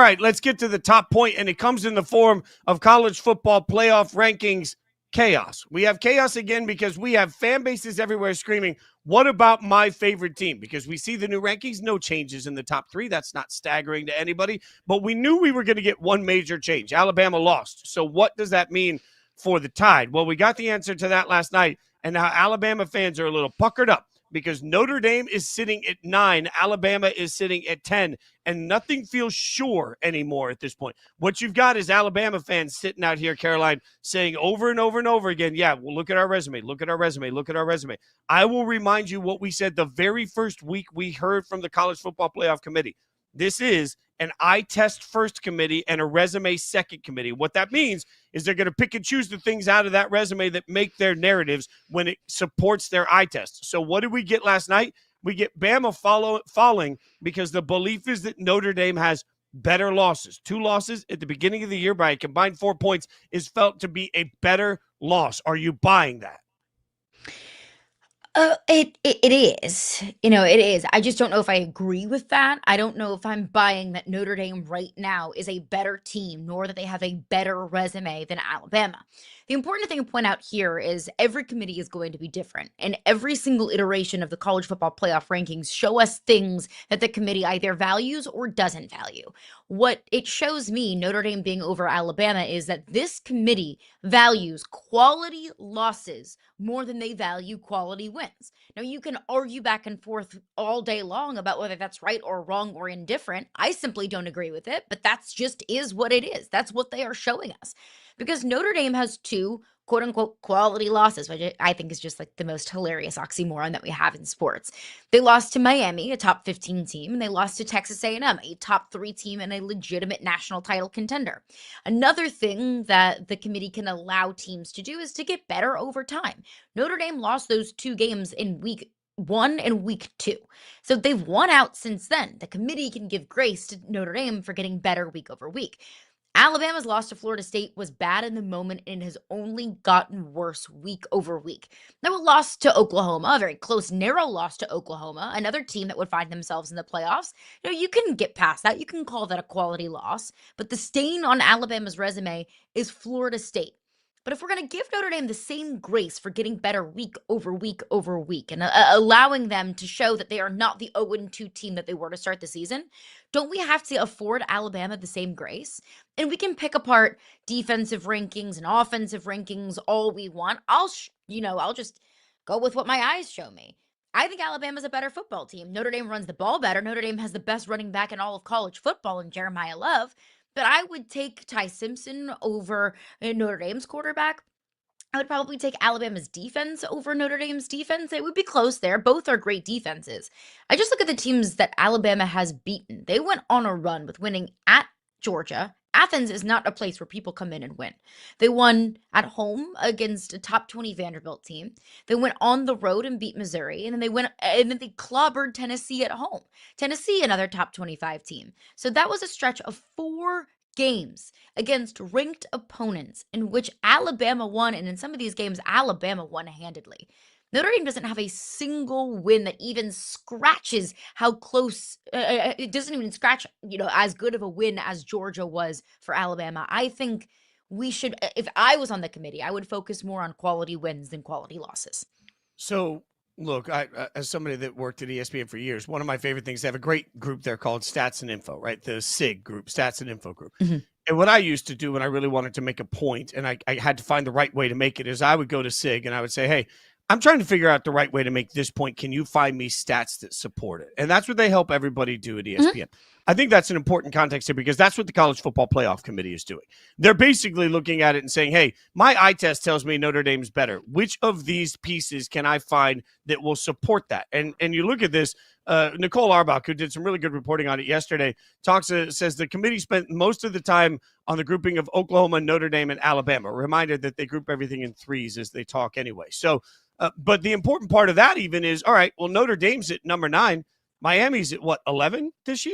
All right, let's get to the top point, and it comes in the form of college football playoff rankings chaos. We have chaos again because we have fan bases everywhere screaming, what about my favorite team? Because we see the new rankings, no changes in the top three. That's not staggering to anybody, but we knew we were going to get one major change. Alabama lost. So what does that mean for the Tide? Well, we got the answer to that last night, and now Alabama fans are a little puckered up because Notre Dame is sitting at 9, Alabama is sitting at 10, and nothing feels sure anymore at this point. What you've got is Alabama fans sitting out here, Caroline, saying over and over and over again, yeah, well, look at our resume, look at our resume, look at our resume. I will remind you what we said the very first week we heard from the College Football Playoff Committee. This is an eye test first committee and a resume second committee. What that means is they're going to pick and choose the things out of that resume that make their narratives when it supports their eye test. So what did we get last night? We get Bama falling because the belief is that Notre Dame has better losses. 2 losses at the beginning of the year by a combined 4 points is felt to be a better loss. Are you buying that? It is. It is. I just don't know if I agree with that. I don't know if I'm buying that Notre Dame right now is a better team, nor that they have a better resume than Alabama. The important thing to point out here is every committee is going to be different, and every single iteration of the college football playoff rankings show us things that the committee either values or doesn't value. What it shows me, Notre Dame being over Alabama, is that this committee values quality losses more than they value quality wins. Now, you can argue back and forth all day long about whether that's right or wrong or indifferent. I simply don't agree with it, but that's just is what it is. That's what they are showing us. Because Notre Dame has 2 quote unquote quality losses, which I think is just like the most hilarious oxymoron that we have in sports. They lost to Miami, a top 15 team, and they lost to Texas A&M, a top 3 team and a legitimate national title contender. Another thing that the committee can allow teams to do is to get better over time. Notre Dame lost those 2 games in week 1 and week 2. So they've won out since then. The committee can give grace to Notre Dame for getting better week over week. Alabama's loss to Florida State was bad in the moment and has only gotten worse week over week. Now, a loss to Oklahoma, a very close, narrow loss to Oklahoma, another team that would find themselves in the playoffs. You can get past that. You can call that a quality loss. But the stain on Alabama's resume is Florida State. But if we're going to give Notre Dame the same grace for getting better week over week over week and allowing them to show that they are not the 0-2 team that they were to start the season, don't we have to afford Alabama the same grace? And we can pick apart defensive rankings and offensive rankings all we want. I'll just go with what my eyes show me. I think Alabama's a better football team. Notre Dame runs the ball better. Notre Dame has the best running back in all of college football in Jeremiah Love. But I would take Ty Simpson over Notre Dame's quarterback. I would probably take Alabama's defense over Notre Dame's defense. It would be close there. Both are great defenses. I just look at the teams that Alabama has beaten. They went on a run with winning at Georgia. Athens is not a place where people come in and win. They won at home against a top 20 Vanderbilt team. They went on the road and beat Missouri, and then they clobbered Tennessee at home. Tennessee, another top 25 team. So that was a stretch of 4 games against ranked opponents in which Alabama won, and in some of these games, Alabama won handedly. Notre Dame doesn't have a single win that even scratches how close, it doesn't even scratch, as good of a win as Georgia was for Alabama. I think we should, if I was on the committee, I would focus more on quality wins than quality losses. So, look, I as somebody that worked at ESPN for years, one of my favorite things, they have a great group there called Stats and Info, right? The SIG group, Stats and Info group. Mm-hmm. And what I used to do when I really wanted to make a point, and I had to find the right way to make it, is I would go to SIG and I would say, hey, I'm trying to figure out the right way to make this point. Can you find me stats that support it? And that's what they help everybody do at ESPN. Mm-hmm. I think that's an important context here because that's what the College Football Playoff Committee is doing. They're basically looking at it and saying, hey, my eye test tells me Notre Dame's better. Which of these pieces can I find that will support that? And you look at this, Nicole Arbach, who did some really good reporting on it yesterday, says the committee spent most of the time on the grouping of Oklahoma, Notre Dame, and Alabama. Reminded that they group everything in threes as they talk anyway. So, but the important part of that even is, all right, well, Notre Dame's at number 9. Miami's at 11 this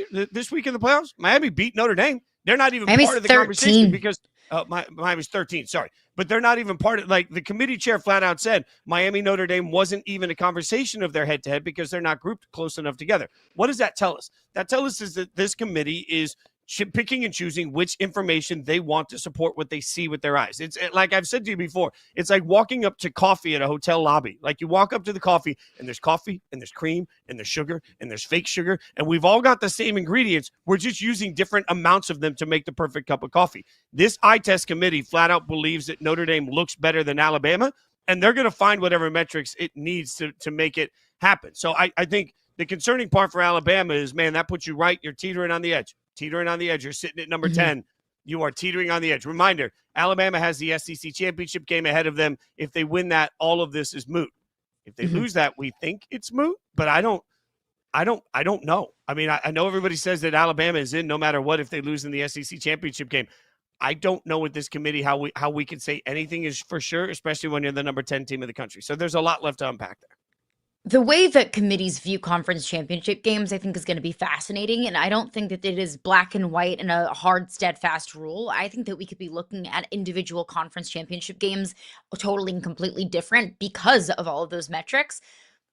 week in the playoffs? Miami beat Notre Dame. They're not even part of the 13. Conversation because Miami's 13, sorry. But they're not even part of, like, the committee chair flat out said Miami Notre Dame wasn't even a conversation of their head-to-head because they're not grouped close enough together. What does that tell us? That tells us is that this committee is picking and choosing which information they want to support what they see with their eyes. It's like I've said to you before, it's like walking up to coffee at a hotel lobby. Like you walk up to the coffee and there's cream and there's sugar and there's fake sugar. And we've all got the same ingredients. We're just using different amounts of them to make the perfect cup of coffee. This eye test committee flat out believes that Notre Dame looks better than Alabama, and they're going to find whatever metrics it needs to make it happen. So I think the concerning part for Alabama is, man, that puts you right. You're teetering on the edge. You're sitting at number 10. You are teetering on the edge. Reminder, Alabama has the SEC championship game ahead of them. If they win that, all of this is moot. If they lose that, we think it's moot, but I don't know. I mean, I know everybody says that Alabama is in no matter what if they lose in the SEC championship game. I don't know with this committee how we can say anything is for sure, especially when you're the number 10 team of the country. So there's a lot left to unpack there. The way that committees view conference championship games, I think, is going to be fascinating. And I don't think that it is black and white and a hard, steadfast rule. I think that we could be looking at individual conference championship games totally and completely different because of all of those metrics.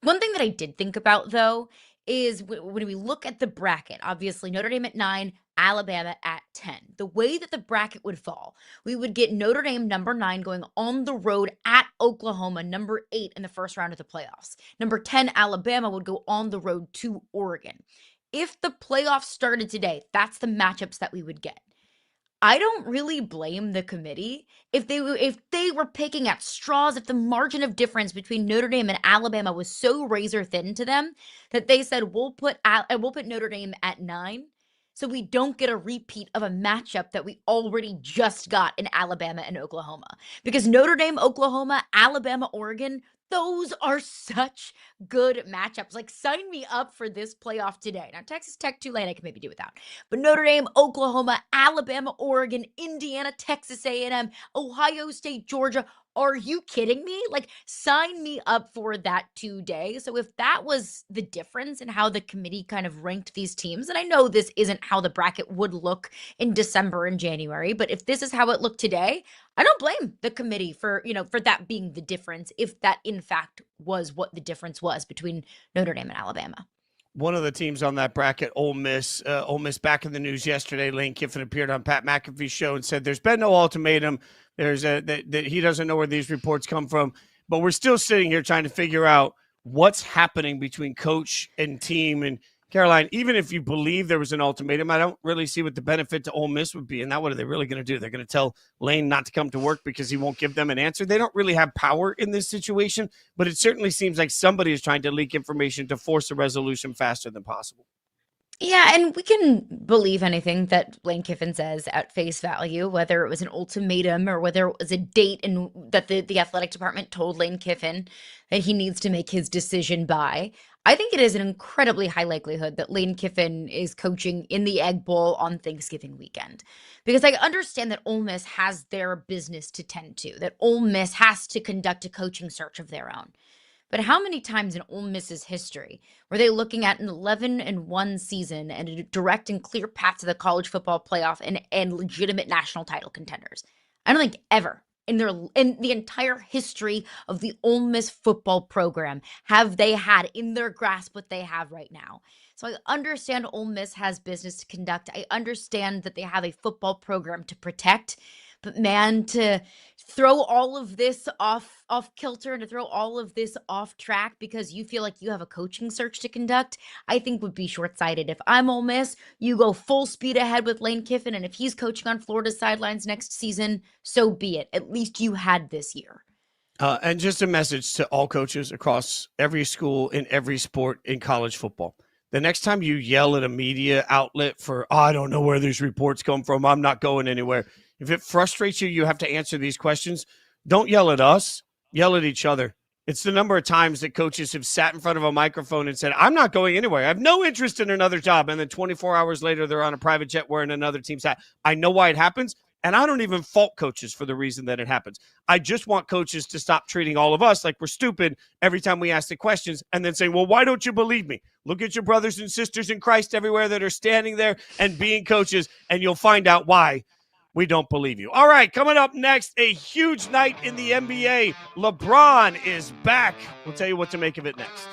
One thing that I did think about, though, is when we look at the bracket, obviously Notre Dame at 9, Alabama at 10. The way that the bracket would fall, we would get Notre Dame number 9 going on the road at Oklahoma, number 8 in the first round of the playoffs. Number 10, Alabama would go on the road to Oregon. If the playoffs started today, that's the matchups that we would get. I don't really blame the committee if they were picking at straws, if the margin of difference between Notre Dame and Alabama was so razor thin to them that they said we'll put Notre Dame at 9 so we don't get a repeat of a matchup that we already just got in Alabama and Oklahoma. Because Notre Dame, Oklahoma, Alabama, Oregon, those are such good matchups. Like, sign me up for this playoff today. Now, Texas Tech, Tulane, I can maybe do without. But Notre Dame, Oklahoma, Alabama, Oregon, Indiana, Texas A&M, Ohio State, Georgia. Are you kidding me? Like, sign me up for that today. So if that was the difference in how the committee kind of ranked these teams, and I know this isn't how the bracket would look in December and January, but if this is how it looked today, I don't blame the committee for that being the difference, if that in fact was what the difference was between Notre Dame and Alabama. One of the teams on that bracket, Ole Miss back in the news yesterday. Lane Kiffin appeared on Pat McAfee's show and said there's been no ultimatum. That he doesn't know where these reports come from, but we're still sitting here trying to figure out what's happening between coach and team. And Caroline, even if you believe there was an ultimatum, I don't really see what the benefit to Ole Miss would be. And now what are they really going to do? They're going to tell Lane not to come to work because he won't give them an answer. They don't really have power in this situation, but it certainly seems like somebody is trying to leak information to force a resolution faster than possible. Yeah, and we can believe anything that Lane Kiffin says at face value, whether it was an ultimatum or whether it was a date and that the athletic department told Lane Kiffin that he needs to make his decision by. I think it is an incredibly high likelihood that Lane Kiffin is coaching in the Egg Bowl on Thanksgiving weekend. Because I understand that Ole Miss has their business to tend to, that Ole Miss has to conduct a coaching search of their own. But how many times in Ole Miss's history were they looking at an 11-1 season and a direct and clear path to the college football playoff and legitimate national title contenders? I don't think ever in the entire history of the Ole Miss football program have they had in their grasp what they have right now. So I understand Ole Miss has business to conduct. I understand that they have a football program to protect. But man, to throw all of this off kilter and to throw all of this off track because you feel like you have a coaching search to conduct, I think would be short-sighted. If I'm Ole Miss, you go full speed ahead with Lane Kiffin, and if he's coaching on Florida's sidelines next season, so be it. At least you had this year. And just a message to all coaches across every school in every sport in college football. The next time you yell at a media outlet for, I don't know where these reports come from, I'm not going anywhere. If it frustrates you, you have to answer these questions. Don't yell at us, yell at each other. It's the number of times that coaches have sat in front of a microphone and said, I'm not going anywhere. I have no interest in another job. And then 24 hours later, they're on a private jet wearing another team's hat. I know why it happens. And I don't even fault coaches for the reason that it happens. I just want coaches to stop treating all of us like we're stupid every time we ask the questions and then saying, well, why don't you believe me? Look at your brothers and sisters in Christ everywhere that are standing there and being coaches, and you'll find out why we don't believe you. All right, coming up next, a huge night in the NBA. LeBron is back. We'll tell you what to make of it next.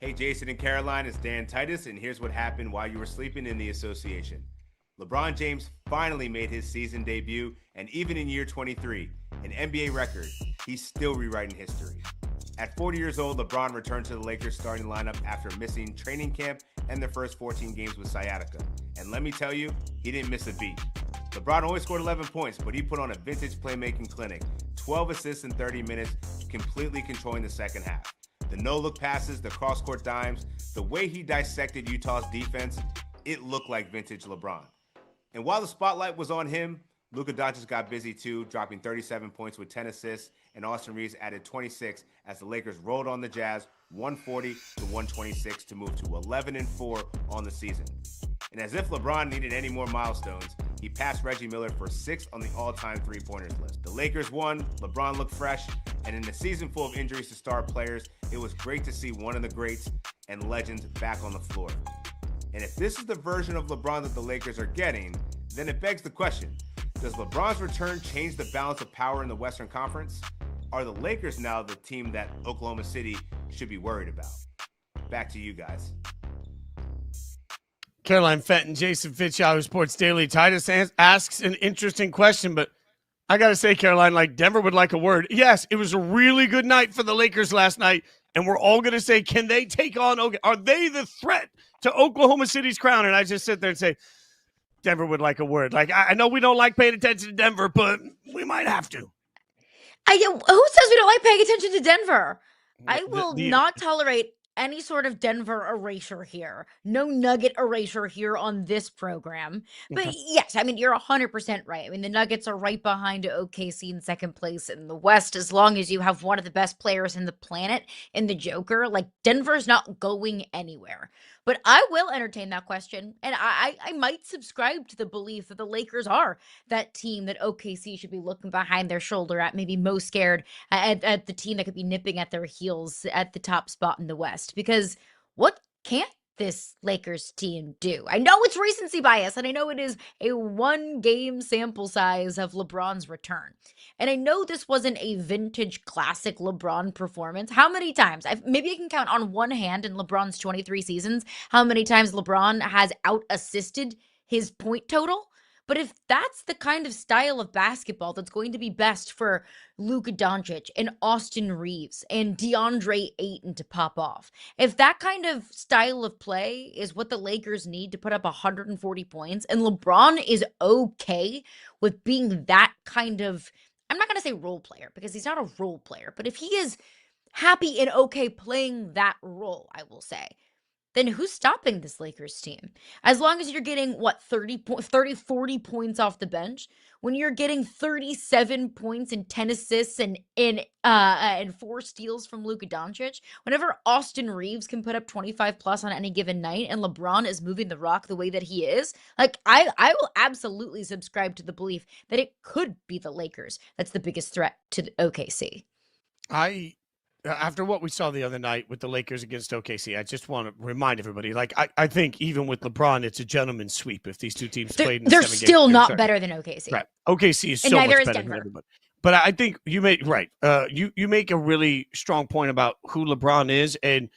Hey, Jason and Caroline, it's Dan Titus, and here's what happened while you were sleeping in the association. LeBron James finally made his season debut, and even in year 23, an NBA record, he's still rewriting history. At 40 years old, LeBron returned to the Lakers starting lineup after missing training camp and their first 14 games with sciatica. And let me tell you, he didn't miss a beat. LeBron only scored 11 points, but he put on a vintage playmaking clinic, 12 assists in 30 minutes, completely controlling the second half. The no-look passes, the cross-court dimes, the way he dissected Utah's defense, it looked like vintage LeBron. And while the spotlight was on him, Luka Doncic got busy too, dropping 37 points with 10 assists, and Austin Reeves added 26 as the Lakers rolled on the Jazz 140 to 126 to move to 11-4 on the season. And as if LeBron needed any more milestones, he passed Reggie Miller for 6th on the all-time three-pointers list. The Lakers won, LeBron looked fresh, and in a season full of injuries to star players, it was great to see one of the greats and legends back on the floor. And if this is the version of LeBron that the Lakers are getting, then it begs the question, does LeBron's return change the balance of power in the Western Conference? Are the Lakers now the team that Oklahoma City should be worried about? Back to you guys. Caroline, Fenton, Jason Fitz, Yahoo Sports Daily. Titus asks an interesting question, but I got to say, Caroline, like Denver would like a word. Yes, it was a really good night for the Lakers last night, and we're all going to say, can they take on, are they the threat to Oklahoma City's crown? And I just sit there and say, Denver would like a word. Like, I know we don't like paying attention to Denver, but we might have to. Who says we don't like paying attention to Denver? I will not tolerate any sort of Denver erasure here. No Nugget erasure here on this program. But yes, I mean, you're 100% right. I mean, the Nuggets are right behind OKC in second place in the West. As long as you have one of the best players in the planet in the Joker, like Denver's not going anywhere. But I will entertain that question. And I might subscribe to the belief that the Lakers are that team that OKC should be looking behind their shoulder at, maybe most scared at the team that could be nipping at their heels at the top spot in the West. Because what can't this Lakers team do? I know it's recency bias, and I know it is a one-game sample size of LeBron's return. And I know this wasn't a vintage classic LeBron performance. How many times? Maybe I can count on one hand in LeBron's 23 seasons how many times LeBron has out-assisted his point total. But if that's the kind of style of basketball that's going to be best for Luka Doncic and Austin Reeves and DeAndre Ayton to pop off, if that kind of style of play is what the Lakers need to put up 140 points, and LeBron is okay with being that kind of, I'm not going to say role player because he's not a role player, but if he is happy and okay playing that role, I will say, then who's stopping this Lakers team? As long as you're getting, 40 points off the bench, when you're getting 37 points and 10 assists and 4 steals from Luka Doncic, whenever Austin Reeves can put up 25 plus on any given night and LeBron is moving the rock the way that he is, like, I will absolutely subscribe to the belief that it could be the Lakers that's the biggest threat to the OKC. After what we saw the other night with the Lakers against OKC, I just want to remind everybody, like, I think even with LeBron, it's a gentleman's sweep if these two teams played in They're 7 games. still not better than OKC. Right. OKC is And so neither much is better Denver. than everybody. But I think you make you make a really strong point about who LeBron is, and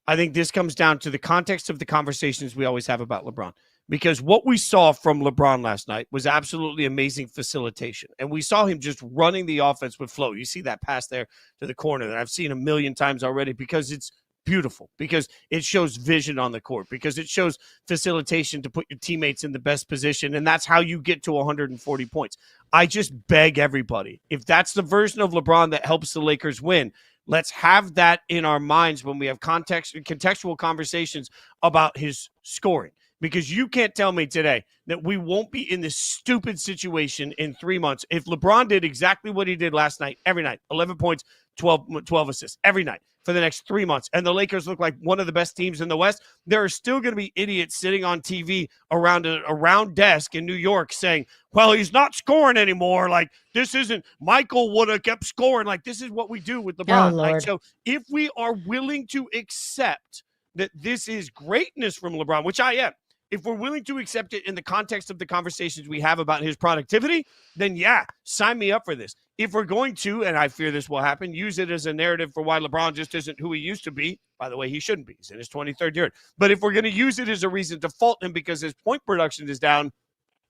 I think this comes down to the context of the conversations we always have about LeBron. Because what we saw from LeBron last night was absolutely amazing facilitation. And we saw him just running the offense with flow. You see that pass there to the corner that I've seen a million times already because it's beautiful, because it shows vision on the court, because it shows facilitation to put your teammates in the best position. And that's how you get to 140 points. I just beg everybody, if that's the version of LeBron that helps the Lakers win, let's have that in our minds when we have contextual conversations about his scoring. Because you can't tell me today that we won't be in this stupid situation in 3 months if LeBron did exactly what he did last night, every night, 11 points, 12 assists, every night for the next 3 months, and the Lakers look like one of the best teams in the West. There are still going to be idiots sitting on TV around a round desk in New York saying, well, he's not scoring anymore. Like, this isn't, Michael would have kept scoring. Like, this is what we do with LeBron. Oh, like, Lord. so if we are willing to accept that this is greatness from LeBron, which I am, if we're willing to accept it in the context of the conversations we have about his productivity, then yeah, sign me up for this. If we're going to, and I fear this will happen, use it as a narrative for why LeBron just isn't who he used to be. By the way, he shouldn't be. He's in his 23rd year. But if we're going to use it as a reason to fault him because his point production is down,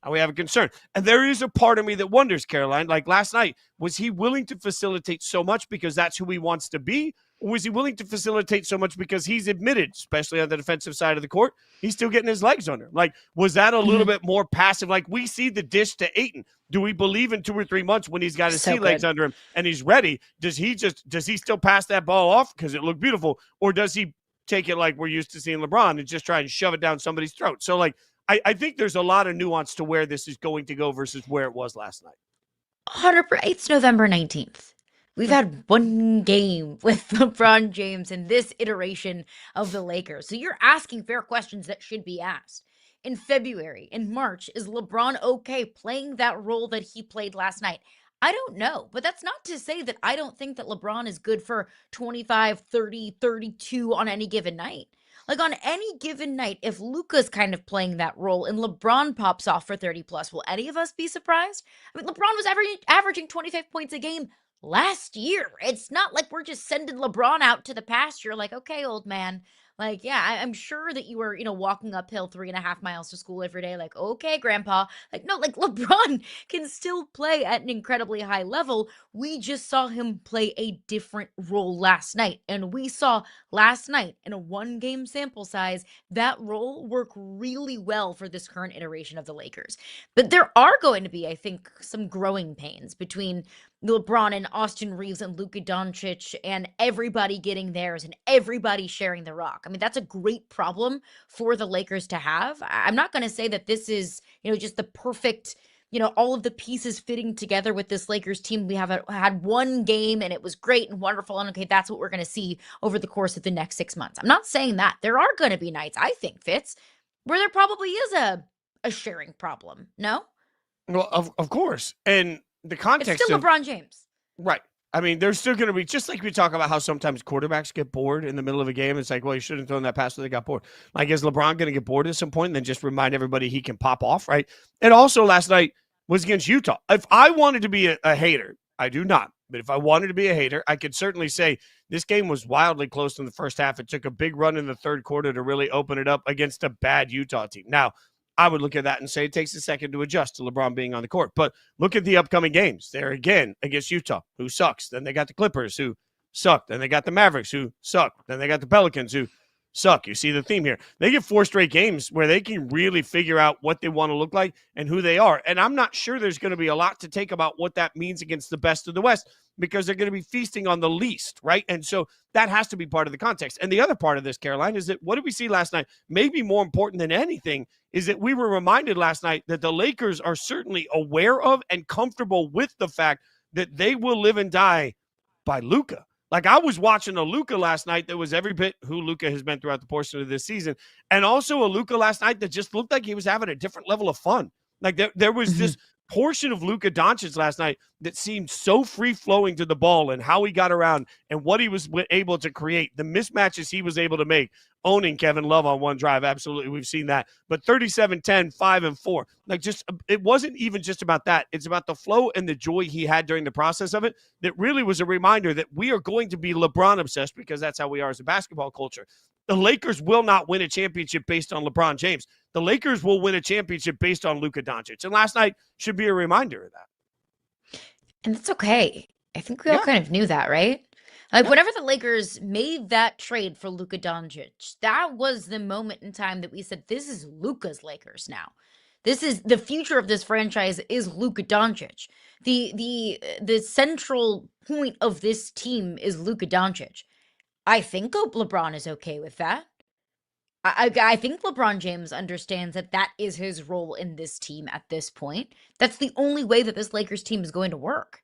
we have a concern. And there is a part of me that wonders, Caroline, like last night, was he willing to facilitate so much because that's who he wants to be? Or was he willing to facilitate so much because he's admitted, especially on the defensive side of the court, he's still getting his legs under him? Like, was that a little bit more passive? Like, we see the dish to Ayton. Do we believe in 2 or 3 months when he's got his sea legs under him and he's ready? Does he still pass that ball off because it looked beautiful? Or does he take it like we're used to seeing LeBron and just try and shove it down somebody's throat? So, like, I think there's a lot of nuance to where this is going to go versus where it was last night. 100%. It's November 19th. We've had 1 game with LeBron James in this iteration of the Lakers. So you're asking fair questions that should be asked. In February, in March, is LeBron okay playing that role that he played last night? I don't know, but that's not to say that I don't think that LeBron is good for 25, 30, 32 on any given night. Like, on any given night, if Luka's kind of playing that role and LeBron pops off for 30 plus, will any of us be surprised? I mean, LeBron was averaging 25 points a game last year. It's not like we're just sending LeBron out to the pasture like, okay, old man. Like, yeah, I'm sure that you were, walking uphill 3.5 miles to school every day. Like, okay, grandpa. Like, no, like, LeBron can still play at an incredibly high level. We just saw him play a different role last night. And we saw last night in a 1-game sample size, that role work really well for this current iteration of the Lakers. But there are going to be, I think, some growing pains between LeBron and Austin Reeves and Luka Doncic and everybody getting theirs and everybody sharing the rock. I mean, that's a great problem for the Lakers to have. I'm not going to say that this is, just the perfect, all of the pieces fitting together with this Lakers team. We have had 1 game and it was great and wonderful. And okay, that's what we're going to see over the course of the next 6 months. I'm not saying that. There are going to be nights, I think, Fitz, where there probably is a sharing problem. No? Well, of course. And the context it's still LeBron James. Right. I mean, there's still going to be, just like we talk about how sometimes quarterbacks get bored in the middle of a game. It's like, well, you shouldn't have thrown that pass when they got bored. Like, is LeBron going to get bored at some point and then just remind everybody he can pop off, right? And also last night was against Utah. If I wanted to be a hater, I do not. But if I wanted to be a hater, I could certainly say this game was wildly close in the first half. It took a big run in the third quarter to really open it up against a bad Utah team. Now, I would look at that and say it takes a second to adjust to LeBron being on the court. But look at the upcoming games. They're again against Utah, who sucks. Then they got the Clippers, who suck. Then they got the Mavericks, who suck. Then they got the Pelicans, who suck. You see the theme here. They get 4 straight games where they can really figure out what they want to look like and who they are. And I'm not sure there's going to be a lot to take about what that means against the best of the West. because they're going to be feasting on the least, right? And so that has to be part of the context. And the other part of this, Caroline, is that what did we see last night? Maybe more important than anything is that we were reminded last night that the Lakers are certainly aware of and comfortable with the fact that they will live and die by Luka. Like, I was watching a Luka last night that was every bit who Luka has been throughout the portion of this season, and also a Luka last night that just looked like he was having a different level of fun. Like, there was this portion of Luka Doncic last night that seemed so free-flowing to the ball and how he got around and what he was able to create, the mismatches he was able to make, owning Kevin Love on one drive. Absolutely, we've seen that. But 37-10, 5 and 4. Like, just, it wasn't even just about that. It's about the flow and the joy he had during the process of it that really was a reminder that we are going to be LeBron obsessed, because that's how we are as a basketball culture. The Lakers will not win a championship based on LeBron James. The Lakers will win a championship based on Luka Doncic. And last night should be a reminder of that. And that's okay. I think we all kind of knew that, right? Like, whenever the Lakers made that trade for Luka Doncic, that was the moment in time that we said, this is Luka's Lakers now. This is the future of this franchise is Luka Doncic. The central point of this team is Luka Doncic. I think LeBron is okay with that. I think LeBron James understands that that is his role in this team at this point. That's the only way that this Lakers team is going to work.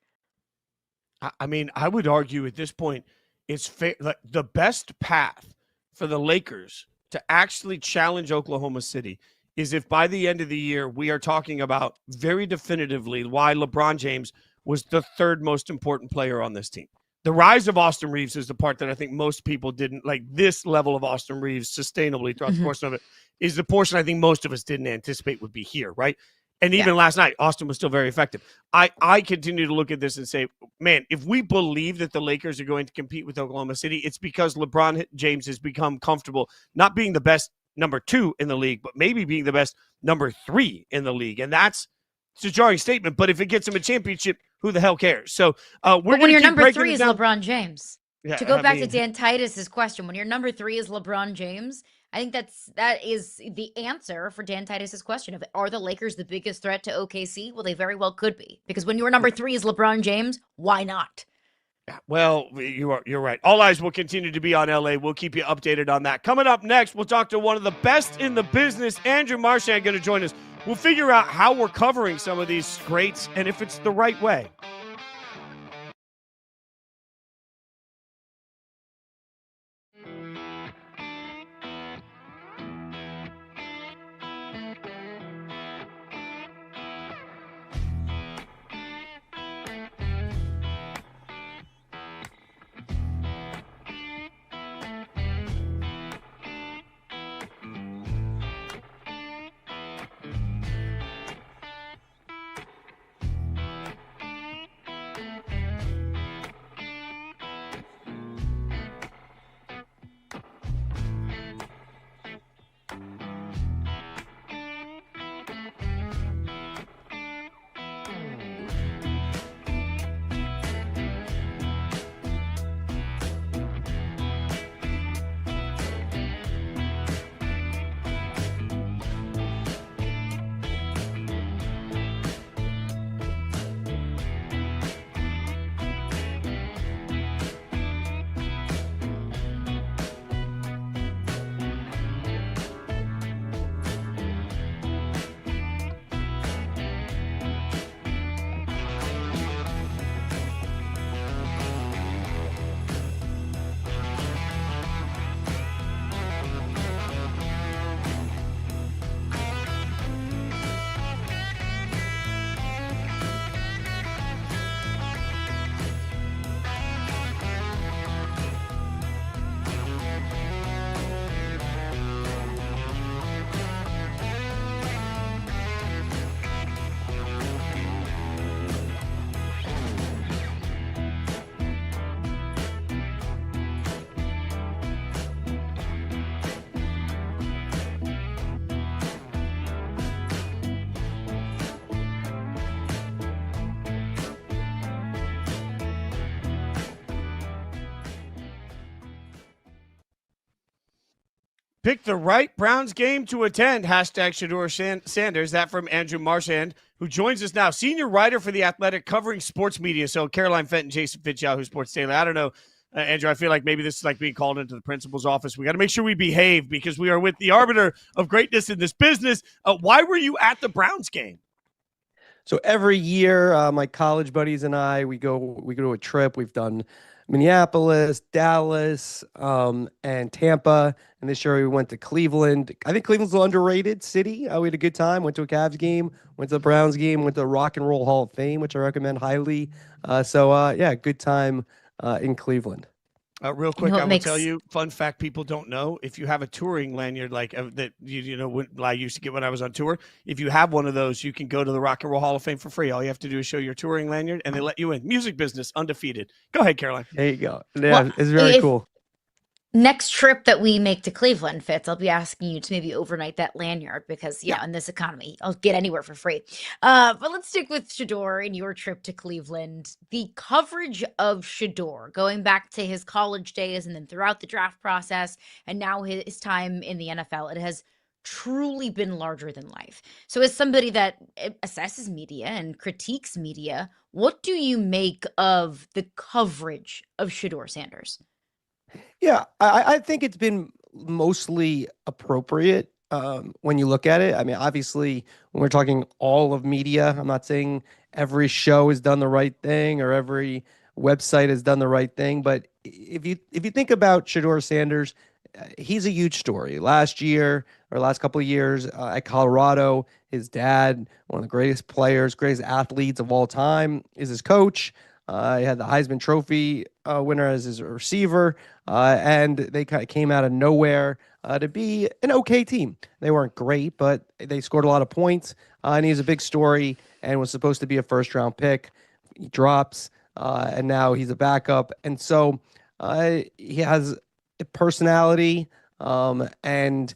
I mean, I would argue at this point, it's like the best path for the Lakers to actually challenge Oklahoma City is if by the end of the year we are talking about very definitively why LeBron James was the third most important player on this team. The rise of Austin Reeves is the part that I think most people didn't like. This level of Austin Reeves sustainably throughout the course of it is the portion I think most of us didn't anticipate would be here, right? And even last night, Austin was still very effective. I continue to look at this and say, man, if we believe that the Lakers are going to compete with Oklahoma City, it's because LeBron James has become comfortable not being the best number 2 in the league, but maybe being the best number 3 in the league. And it's a jarring statement, but if it gets him a championship, who the hell cares? So when your number 3 is LeBron James, to go back to Dan Titus's question, when your number 3 is LeBron James, I think that is the answer for Dan Titus's question of, are the Lakers the biggest threat to OKC? Well, they very well could be, because when your number 3 is LeBron James, why not? Yeah, well, you're right. All eyes will continue to be on LA. We'll keep you updated on that. Coming up next, we'll talk to one of the best in the business, Andrew Marchand, going to join us. We'll figure out how we're covering some of these greats and if it's the right way. Pick the right Browns game to attend. Hashtag Shedeur Sanders. That from Andrew Marchand, who joins us now. Senior writer for The Athletic, covering sports media. So Caroline Fenton, Jason Fitz, Yahoo Sports Daily. I don't know, Andrew, I feel like maybe this is like being called into the principal's office. We got to make sure we behave because we are with the arbiter of greatness in this business. Why were you at the Browns game? So every year, my college buddies and I, we go to a trip. We've done Minneapolis, Dallas, and Tampa. And this year we went to Cleveland. I think Cleveland's an underrated city. We had a good time. Went to a Cavs game, went to the Browns game, went to the Rock and Roll Hall of Fame, which I recommend highly. Yeah, good time in Cleveland. Real quick, I will tell you, fun fact people don't know, if you have a touring lanyard like that, when I used to get when I was on tour, if you have one of those, you can go to the Rock and Roll Hall of Fame for free. All you have to do is show your touring lanyard, and they let you in. Music business, undefeated. Go ahead, Caroline. There you go. Yeah, it's very cool. Next trip that we make to Cleveland, Fitz, I'll be asking you to maybe overnight that lanyard because, in this economy, I'll get anywhere for free. But let's stick with Shedeur and your trip to Cleveland. The coverage of Shedeur, going back to his college days and then throughout the draft process, and now his time in the NFL, it has truly been larger than life. So as somebody that assesses media and critiques media, what do you make of the coverage of Shedeur Sanders? Yeah, I think it's been mostly appropriate when you look at it. I mean, obviously, when we're talking all of media, I'm not saying every show has done the right thing or every website has done the right thing. But if you think about Shedeur Sanders, he's a huge story. Last couple of years at Colorado, his dad, one of the greatest players, greatest athletes of all time, is his coach. He had the Heisman Trophy winner as his receiver, and they kind of came out of nowhere to be an okay team. They weren't great, but they scored a lot of points, and he's a big story and was supposed to be a first-round pick. He drops, and now he's a backup. And so he has a personality, and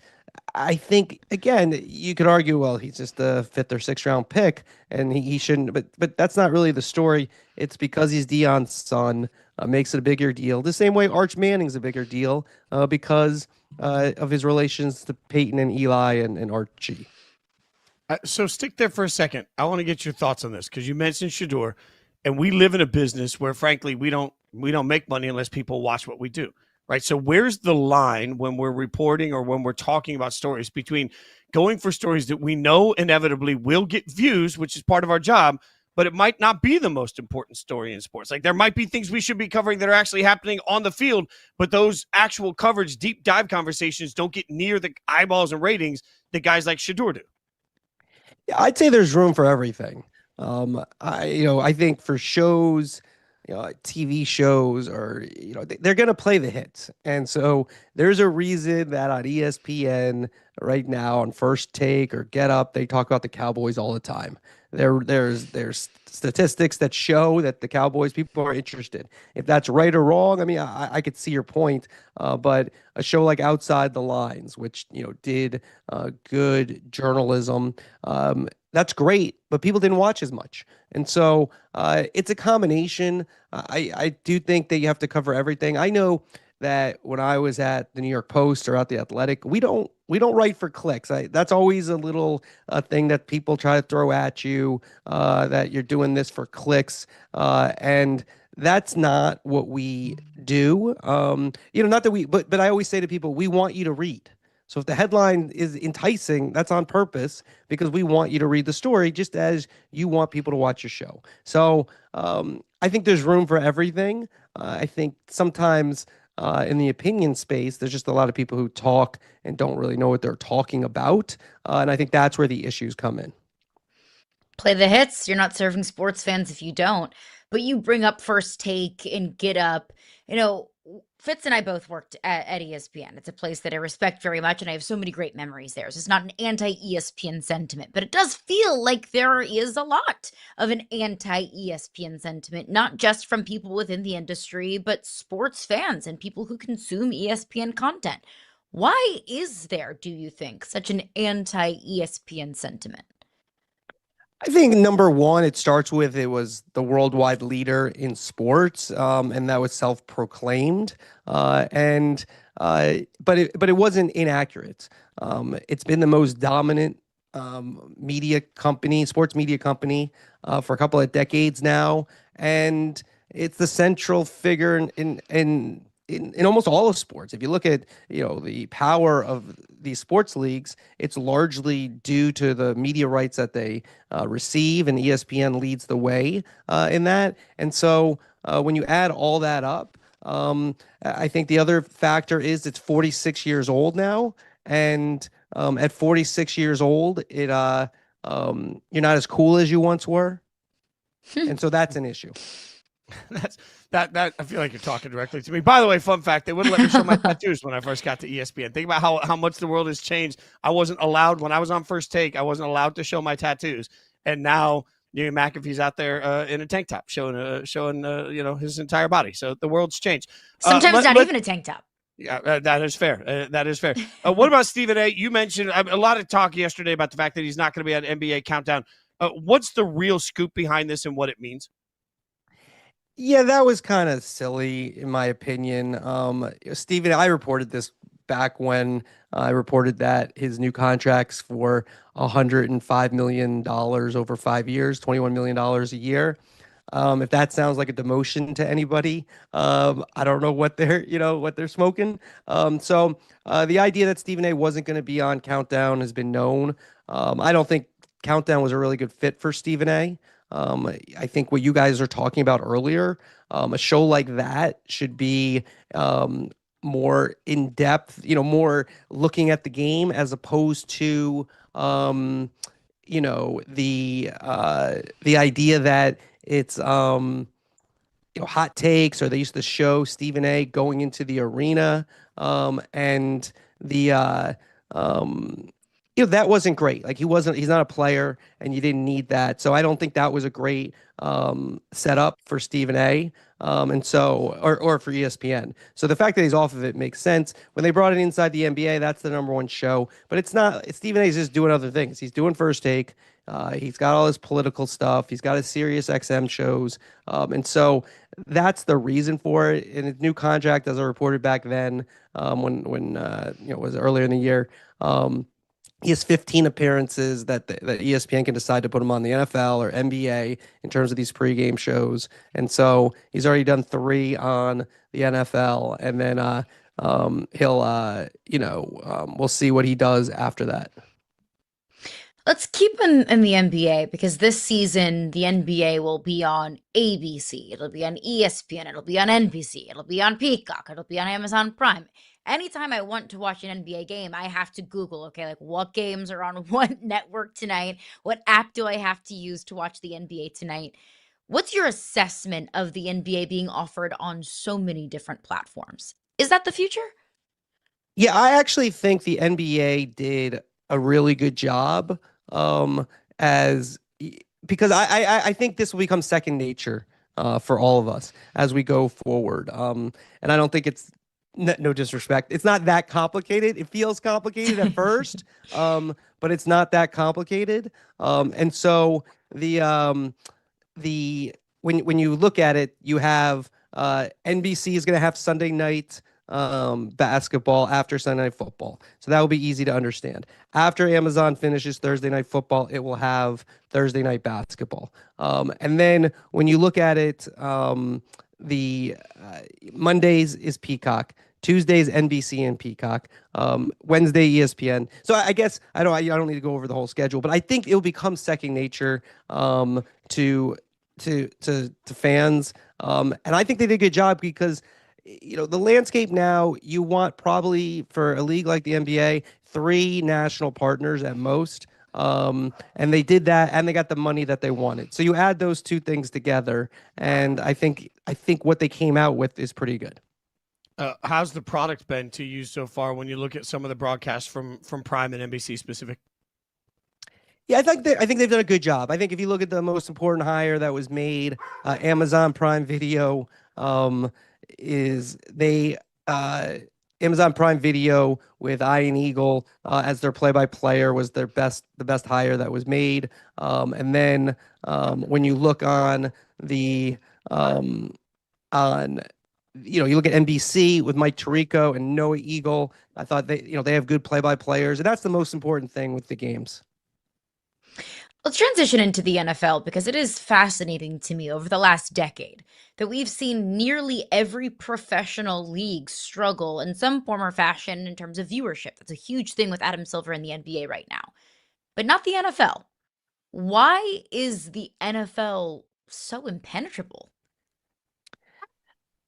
I think, again, you could argue, well, he's just a 5th or 6th round pick and he shouldn't, but that's not really the story. It's because he's Deion's son, makes it a bigger deal. The same way Arch Manning's a bigger deal because of his relations to Peyton and Eli and Archie. So stick there for a second. I want to get your thoughts on this because you mentioned Shedeur, and we live in a business where, frankly, we don't make money unless people watch what we do. Right. So where's the line when we're reporting or when we're talking about stories between going for stories that we know inevitably will get views, which is part of our job, but it might not be the most important story in sports. Like there might be things we should be covering that are actually happening on the field, but those actual coverage, deep dive conversations don't get near the eyeballs and ratings that guys like Shedeur do. Yeah, I'd say there's room for everything. I think for shows, TV shows or, they're going to play the hits. And so there's a reason that on ESPN right now on First Take or Get Up, they talk about the Cowboys all the time. There's statistics that show that the Cowboys people are interested. If that's right or wrong, I mean, I could see your point. But a show like Outside the Lines, which, did good journalism, that's great, but people didn't watch as much. And so it's a combination. I do think that you have to cover everything. I know that when I was at the New York Post or at the Athletic, we don't write for clicks. That's always a little thing that people try to throw at you, that you're doing this for clicks. And that's not what we do. Not that but I always say to people, we want you to read. So if the headline is enticing, that's on purpose because we want you to read the story just as you want people to watch your show. So I think there's room for everything. I think sometimes in the opinion space, there's just a lot of people who talk and don't really know what they're talking about. And I think that's where the issues come in. Play the hits. You're not serving sports fans if you don't. But you bring up First Take and Get Up. Fitz and I both worked at ESPN. It's a place that I respect very much, and I have so many great memories there. So it's not an anti-ESPN sentiment, but it does feel like there is a lot of an anti-ESPN sentiment, not just from people within the industry, but sports fans and people who consume ESPN content. Why is there, do you think, such an anti-ESPN sentiment? I think number one, it starts with it was the worldwide leader in sports, and that was self-proclaimed. And but it wasn't inaccurate. It's been the most dominant media company, sports media company, for a couple of decades now, and it's the central figure in almost all of sports. If you look at the power of these sports leagues, it's largely due to the media rights that they receive, and ESPN leads the way in that. And so when you add all that up, I think the other factor is it's 46 years old now, and at 46 years old, you're not as cool as you once were, and so that's an issue. That I feel like you're talking directly to me. By the way, fun fact, they wouldn't let me show my tattoos when I first got to ESPN. Think about how much the world has changed. I wasn't allowed, when I was on First Take, I wasn't allowed to show my tattoos. And now McAfee's out there in a tank top showing his entire body. So the world's changed. Sometimes not even a tank top. Yeah, that is fair. That is fair. What about Stephen A? You mentioned a lot of talk yesterday about the fact that he's not going to be on NBA Countdown. What's the real scoop behind this and what it means? Yeah, that was kind of silly, in my opinion. Stephen, I reported this back when I reported that his new contract's for $105 million over 5 years, $21 million a year. If that sounds like a demotion to anybody, I don't know what they're smoking. So the idea that Stephen A wasn't going to be on Countdown has been known. I don't think Countdown was a really good fit for Stephen A. I think what you guys are talking about earlier, a show like that should be more in depth, more looking at the game as opposed to the idea that it's hot takes, or they used to show Stephen A going into the arena, and the that wasn't great. Like he's not a player, and you didn't need that. So I don't think that was a great setup for Stephen A. And so, or for ESPN. So the fact that he's off of it makes sense. When they brought it inside the NBA, that's the #1 show. But it's not. Stephen A is just doing other things. He's doing First Take. He's got all his political stuff. He's got his Sirius XM shows. And so that's the reason for it. In his new contract, as I reported back then, when it was earlier in the year, he has 15 appearances that ESPN can decide to put him on the NFL or NBA in terms of these pregame shows. And so he's already done 3 on the NFL, and then we'll see what he does after that. Let's keep in the NBA, because this season the NBA will be on ABC, it'll be on ESPN, it'll be on NBC, it'll be on Peacock, it'll be on Amazon Prime. Anytime I want to watch an NBA game, I have to Google, okay, like what games are on what network tonight? What app do I have to use to watch the NBA tonight? What's your assessment of the NBA being offered on so many different platforms? Is that the future? Yeah, I actually think the NBA did a really good job, because I think this will become second nature for all of us as we go forward. And I don't think it's no disrespect. It's not that complicated. It feels complicated at first, but it's not that complicated. And so when you look at it, you have NBC is going to have Sunday night basketball after Sunday Night Football. So that will be easy to understand. After Amazon finishes Thursday Night Football, it will have Thursday Night Basketball. And then when you look at it, the Mondays is Peacock. Tuesdays NBC and Peacock. Wednesday ESPN. So I guess I don't need to go over the whole schedule, but I think it'll become second nature to fans. And I think they did a good job, because the landscape now, you want probably for a league like the NBA 3 national partners at most. And they did that, and they got the money that they wanted. So you add those 2 things together, and I think what they came out with is pretty good. How's the product been to you so far when you look at some of the broadcasts from Prime and NBC specific? Yeah, I think they've done a good job. I think if you look at the most important hire that was made, Amazon Prime Video, Amazon Prime Video with Ian Eagle as their play-by-player was the best hire that was made. And then when you look on the You look at NBC with Mike Tirico and Noah Eagle. I thought they have good play-by-players, and that's the most important thing with the games. Let's transition into the NFL because it is fascinating to me over the last decade that we've seen nearly every professional league struggle in some form or fashion in terms of viewership. That's a huge thing with Adam Silver in the NBA right now, but not the NFL. Why is the NFL so impenetrable?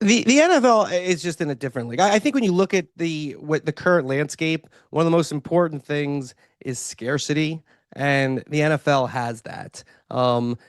The NFL is just in a different league. I think when you look at the current landscape, one of the most important things is scarcity, and the NFL has that.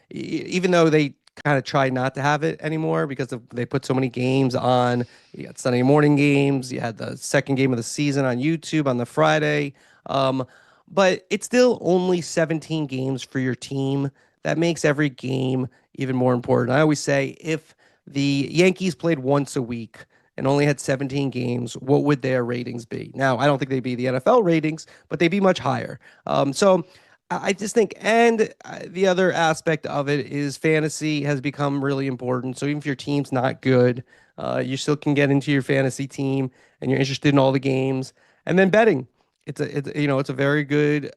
Even though they kind of try not to have it anymore because they put so many games on. You got Sunday morning games. You had the second game of the season on YouTube on the Friday. But it's still only 17 games for your team. That makes every game even more important. I always say if the Yankees played once a week and only had 17 games, what would their ratings be? Now, I don't think they'd be the NFL ratings, but they'd be much higher. So I just think, and the other aspect of it is fantasy has become really important. So even if your team's not good, you still can get into your fantasy team and you're interested in all the games. And then betting. It's a very good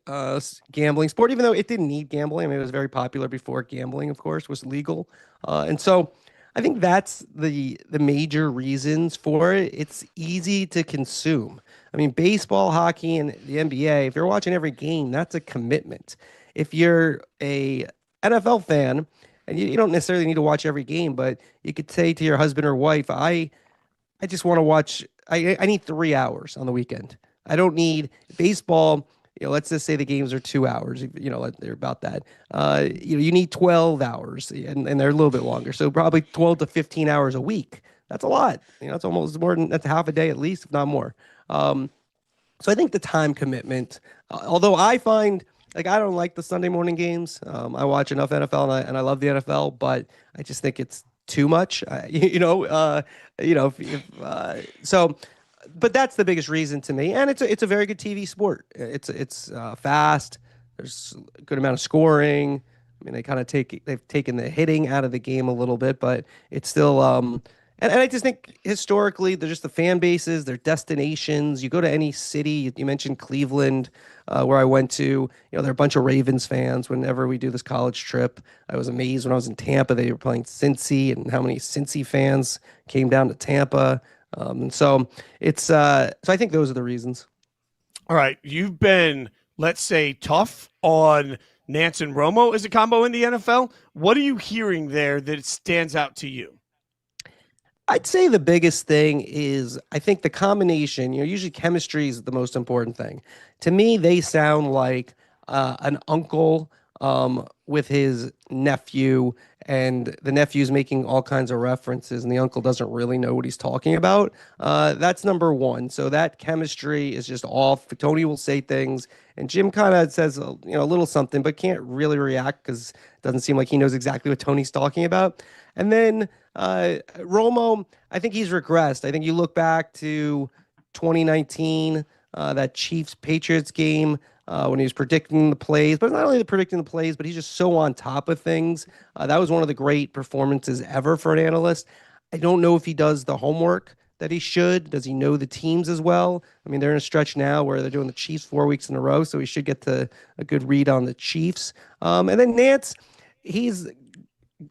gambling sport, even though it didn't need gambling. I mean, it was very popular before gambling, of course, was legal. And so I think that's the major reasons for it. It's easy to consume. I mean, baseball, hockey, and the NBA, if you're watching every game, that's a commitment. If you're a NFL fan, and you don't necessarily need to watch every game, but you could say to your husband or wife, I just want to watch. I need 3 hours on the weekend. I don't need baseball. Let's just say the games are 2 hours. They're about that. You need 12 hours, and they're a little bit longer. So probably 12 to 15 hours a week. That's a lot. It's almost more than that's half a day at least, if not more. So I think the time commitment. Although I find like I don't like the Sunday morning games. I watch enough NFL and I love the NFL, but I just think it's too much. So but that's the biggest reason to me, and it's a very good TV sport. It's fast. There's a good amount of scoring. I mean, they've taken the hitting out of the game a little bit, but it's still and I just think historically they're just the fan bases, their destinations. You go to any city. You mentioned Cleveland, where I went to. There are a bunch of Ravens fans. Whenever we do this college trip, I was amazed when I was in Tampa. They were playing Cincy, and how many Cincy fans came down to Tampa. So I think those are the reasons. All right. You've been, let's say, tough on Nance and Romo as a combo in the NFL. What are you hearing there that stands out to you? I'd say the biggest thing is I think the combination, usually chemistry is the most important thing. To me, they sound like an uncle with his nephew, and the nephew's making all kinds of references, and the uncle doesn't really know what he's talking about. That's number one. So that chemistry is just off. Tony will say things, and Jim kind of says a little something, but can't really react because it doesn't seem like he knows exactly what Tony's talking about. And then Romo, I think he's regressed. I think you look back to 2019, that Chiefs Patriots game, when he was predicting the plays, but not only predicting the plays, but he's just so on top of things. That was one of the great performances ever for an analyst. I don't know if he does the homework that he should. Does he know the teams as well? I mean, they're in a stretch now where they're doing the Chiefs 4 weeks in a row, so he should get to a good read on the Chiefs. And then Nance, he's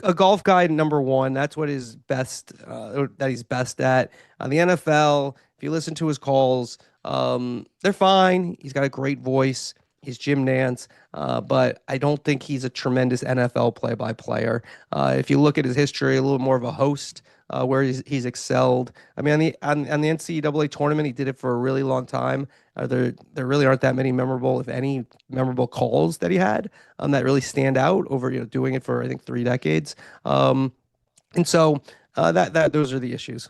a golf guy number one. That's what his best that he's best at. On the NFL, if you listen to his calls, they're fine. He's got a great voice. He's Jim Nance, but I don't think he's a tremendous NFL play-by-player. If you look at his history, a little more of a host, where he's excelled. I mean, on the NCAA tournament, he did it for a really long time. There really aren't that many memorable, if any, memorable calls that he had that really stand out over doing it for I think 3 decades. And so those are the issues.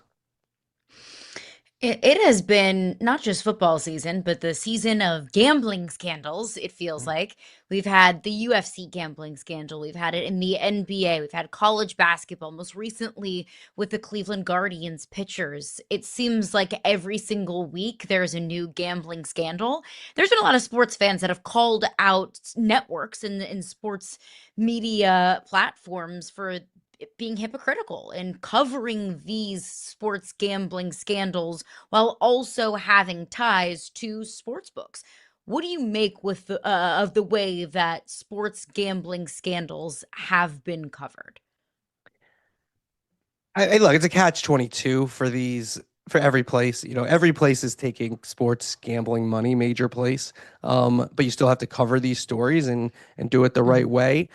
It has been not just football season, but the season of gambling scandals, it feels like. We've had the UFC gambling scandal. We've had it in the NBA. We've had college basketball, most recently with the Cleveland Guardians pitchers. It seems like every single week there's a new gambling scandal. There's been a lot of sports fans that have called out networks and sports media platforms for being hypocritical and covering these sports gambling scandals while also having ties to sports books. What do you make with of the way that sports gambling scandals have been covered? Look, it's a catch-22 for every place. Every place is taking sports gambling money, major place. But you still have to cover these stories and do it the right way.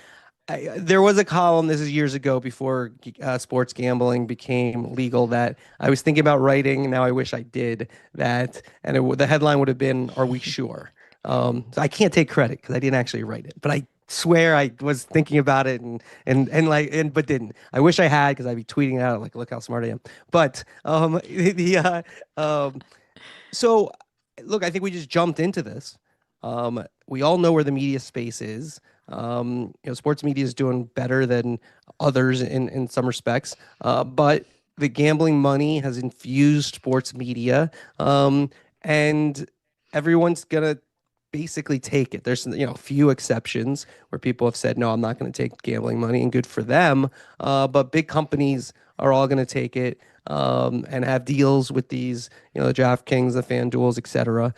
There was a column, this is years ago before sports gambling became legal, that I was thinking about writing. Now I wish I did that. And the headline would have been, "Are we sure?" So I can't take credit because I didn't actually write it, but I swear I was thinking about it but didn't. I wish I had, because I'd be tweeting it out like, look how smart I am. But so look, I think we just jumped into this. We all know where the media space is. Sports media is doing better than others in some respects. But the gambling money has infused sports media, and everyone's gonna basically take it. There's a few exceptions where people have said, no, I'm not going to take gambling money, and good for them. But big companies are all going to take it, and have deals with these, the DraftKings, the FanDuels, etc.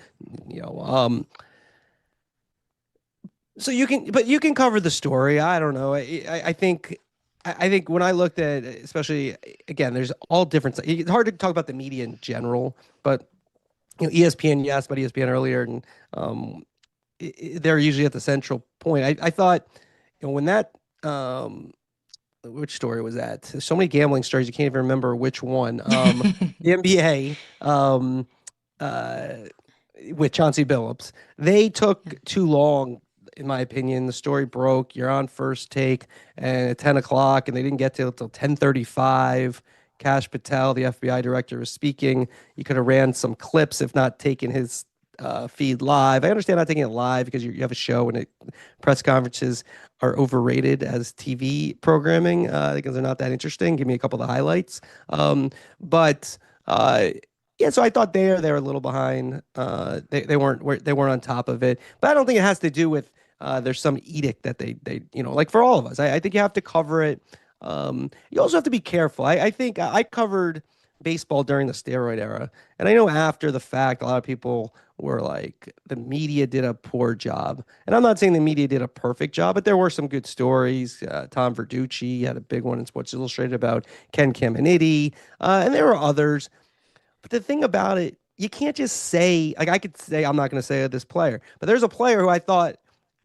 So you can cover the story. I don't know. I think when I looked at, especially, again, there's all different. It's hard to talk about the media in general, but ESPN, you asked about ESPN earlier, and they're usually at the central point. I thought, when that, which story was that? There's so many gambling stories, you can't even remember which one. The NBA, with Chauncey Billups, they took too long, in my opinion. The story broke. You're on First Take and at 10 o'clock, and they didn't get to it till 10:35. Kash Patel, the FBI director, was speaking. You could have ran some clips, if not taken his feed live. I understand not taking it live because you have a show, and press conferences are overrated as TV programming because they're not that interesting. Give me a couple of the highlights. Yeah, so I thought they were a little behind. They weren't on top of it, but I don't think it has to do with there's some edict that they like for all of us. I think you have to cover it. You also have to be careful. I think I covered baseball during the steroid era, and I know after the fact, a lot of people were like, the media did a poor job. And I'm not saying the media did a perfect job, but there were some good stories. Tom Verducci had a big one in Sports Illustrated about Ken Caminiti, and there were others. But the thing about it, you can't just say, like, I could say, I'm not going to say this player, but there's a player who I thought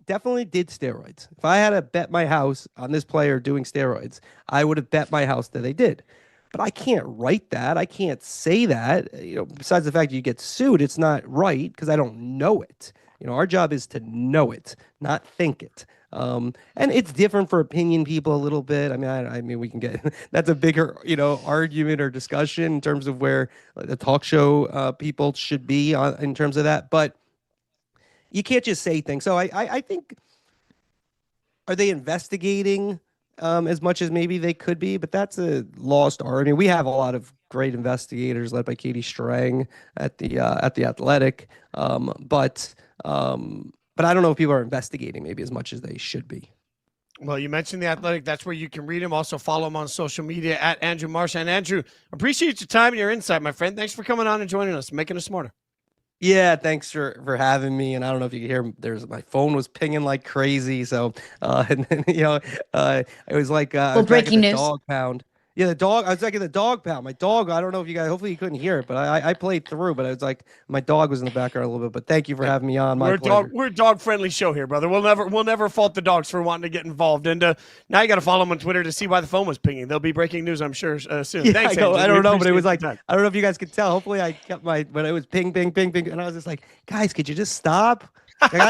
definitely did steroids. If I had to bet my house on this player doing steroids, I would have bet my house that they did. But I can't write that. I can't say that. Besides the fact that you get sued, it's not right because I don't know it. Our job is to know it, not think it. And it's different for opinion people a little bit. I mean, we can get that's a bigger, argument or discussion in terms of where the talk show people should be in terms of that. But you can't just say things. So I think, are they investigating as much as maybe they could be? But that's a lost art. I mean, we have a lot of great investigators led by Katie Strang at the Athletic, but I don't know if people are investigating maybe as much as they should be. Well, you mentioned the Athletic. That's where you can read him. Also follow him on social media at Andrew Marchand. Andrew, appreciate your time and your insight, my friend. Thanks for coming on and joining us, making us smarter. Yeah, thanks for having me. And I don't know if you can hear, my phone was pinging like crazy. So, and then, it was like, I was breaking back at the news. dog pound. Yeah, I was like in the dog pound. My dog, I don't know if you guys, hopefully you couldn't hear it, but I played through, but it was like, my dog was in the background a little bit, but thank you for having me on. We're a dog friendly show here, brother. We'll never fault the dogs for wanting to get involved. And now you got to follow them on Twitter to see why the phone was pinging. There'll be breaking news, I'm sure, soon. Yeah, Thanks, I don't know, but it was like, I don't know if you guys could tell. Hopefully I kept when it was ping, ping, ping, ping. And I was just like, guys, could you just stop? And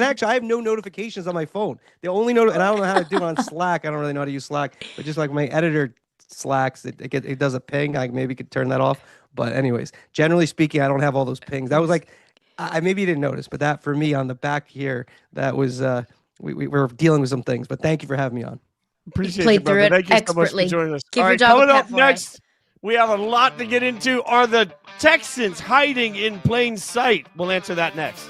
actually, I have no notifications on my phone. The only and I don't know how to do it on Slack. I don't really know how to use Slack, but just like my editor Slacks, it does a ping. I maybe could turn that off. But anyways, generally speaking, I don't have all those pings. That was like, I maybe you didn't notice, but that for me on the back here, that was we were dealing with some things. But thank you for having me on. Appreciate it, brother. Thank you so much for joining us. Give your dog coming a pet up for next, we have a lot to get into. Are the Texans hiding in plain sight? We'll answer that next.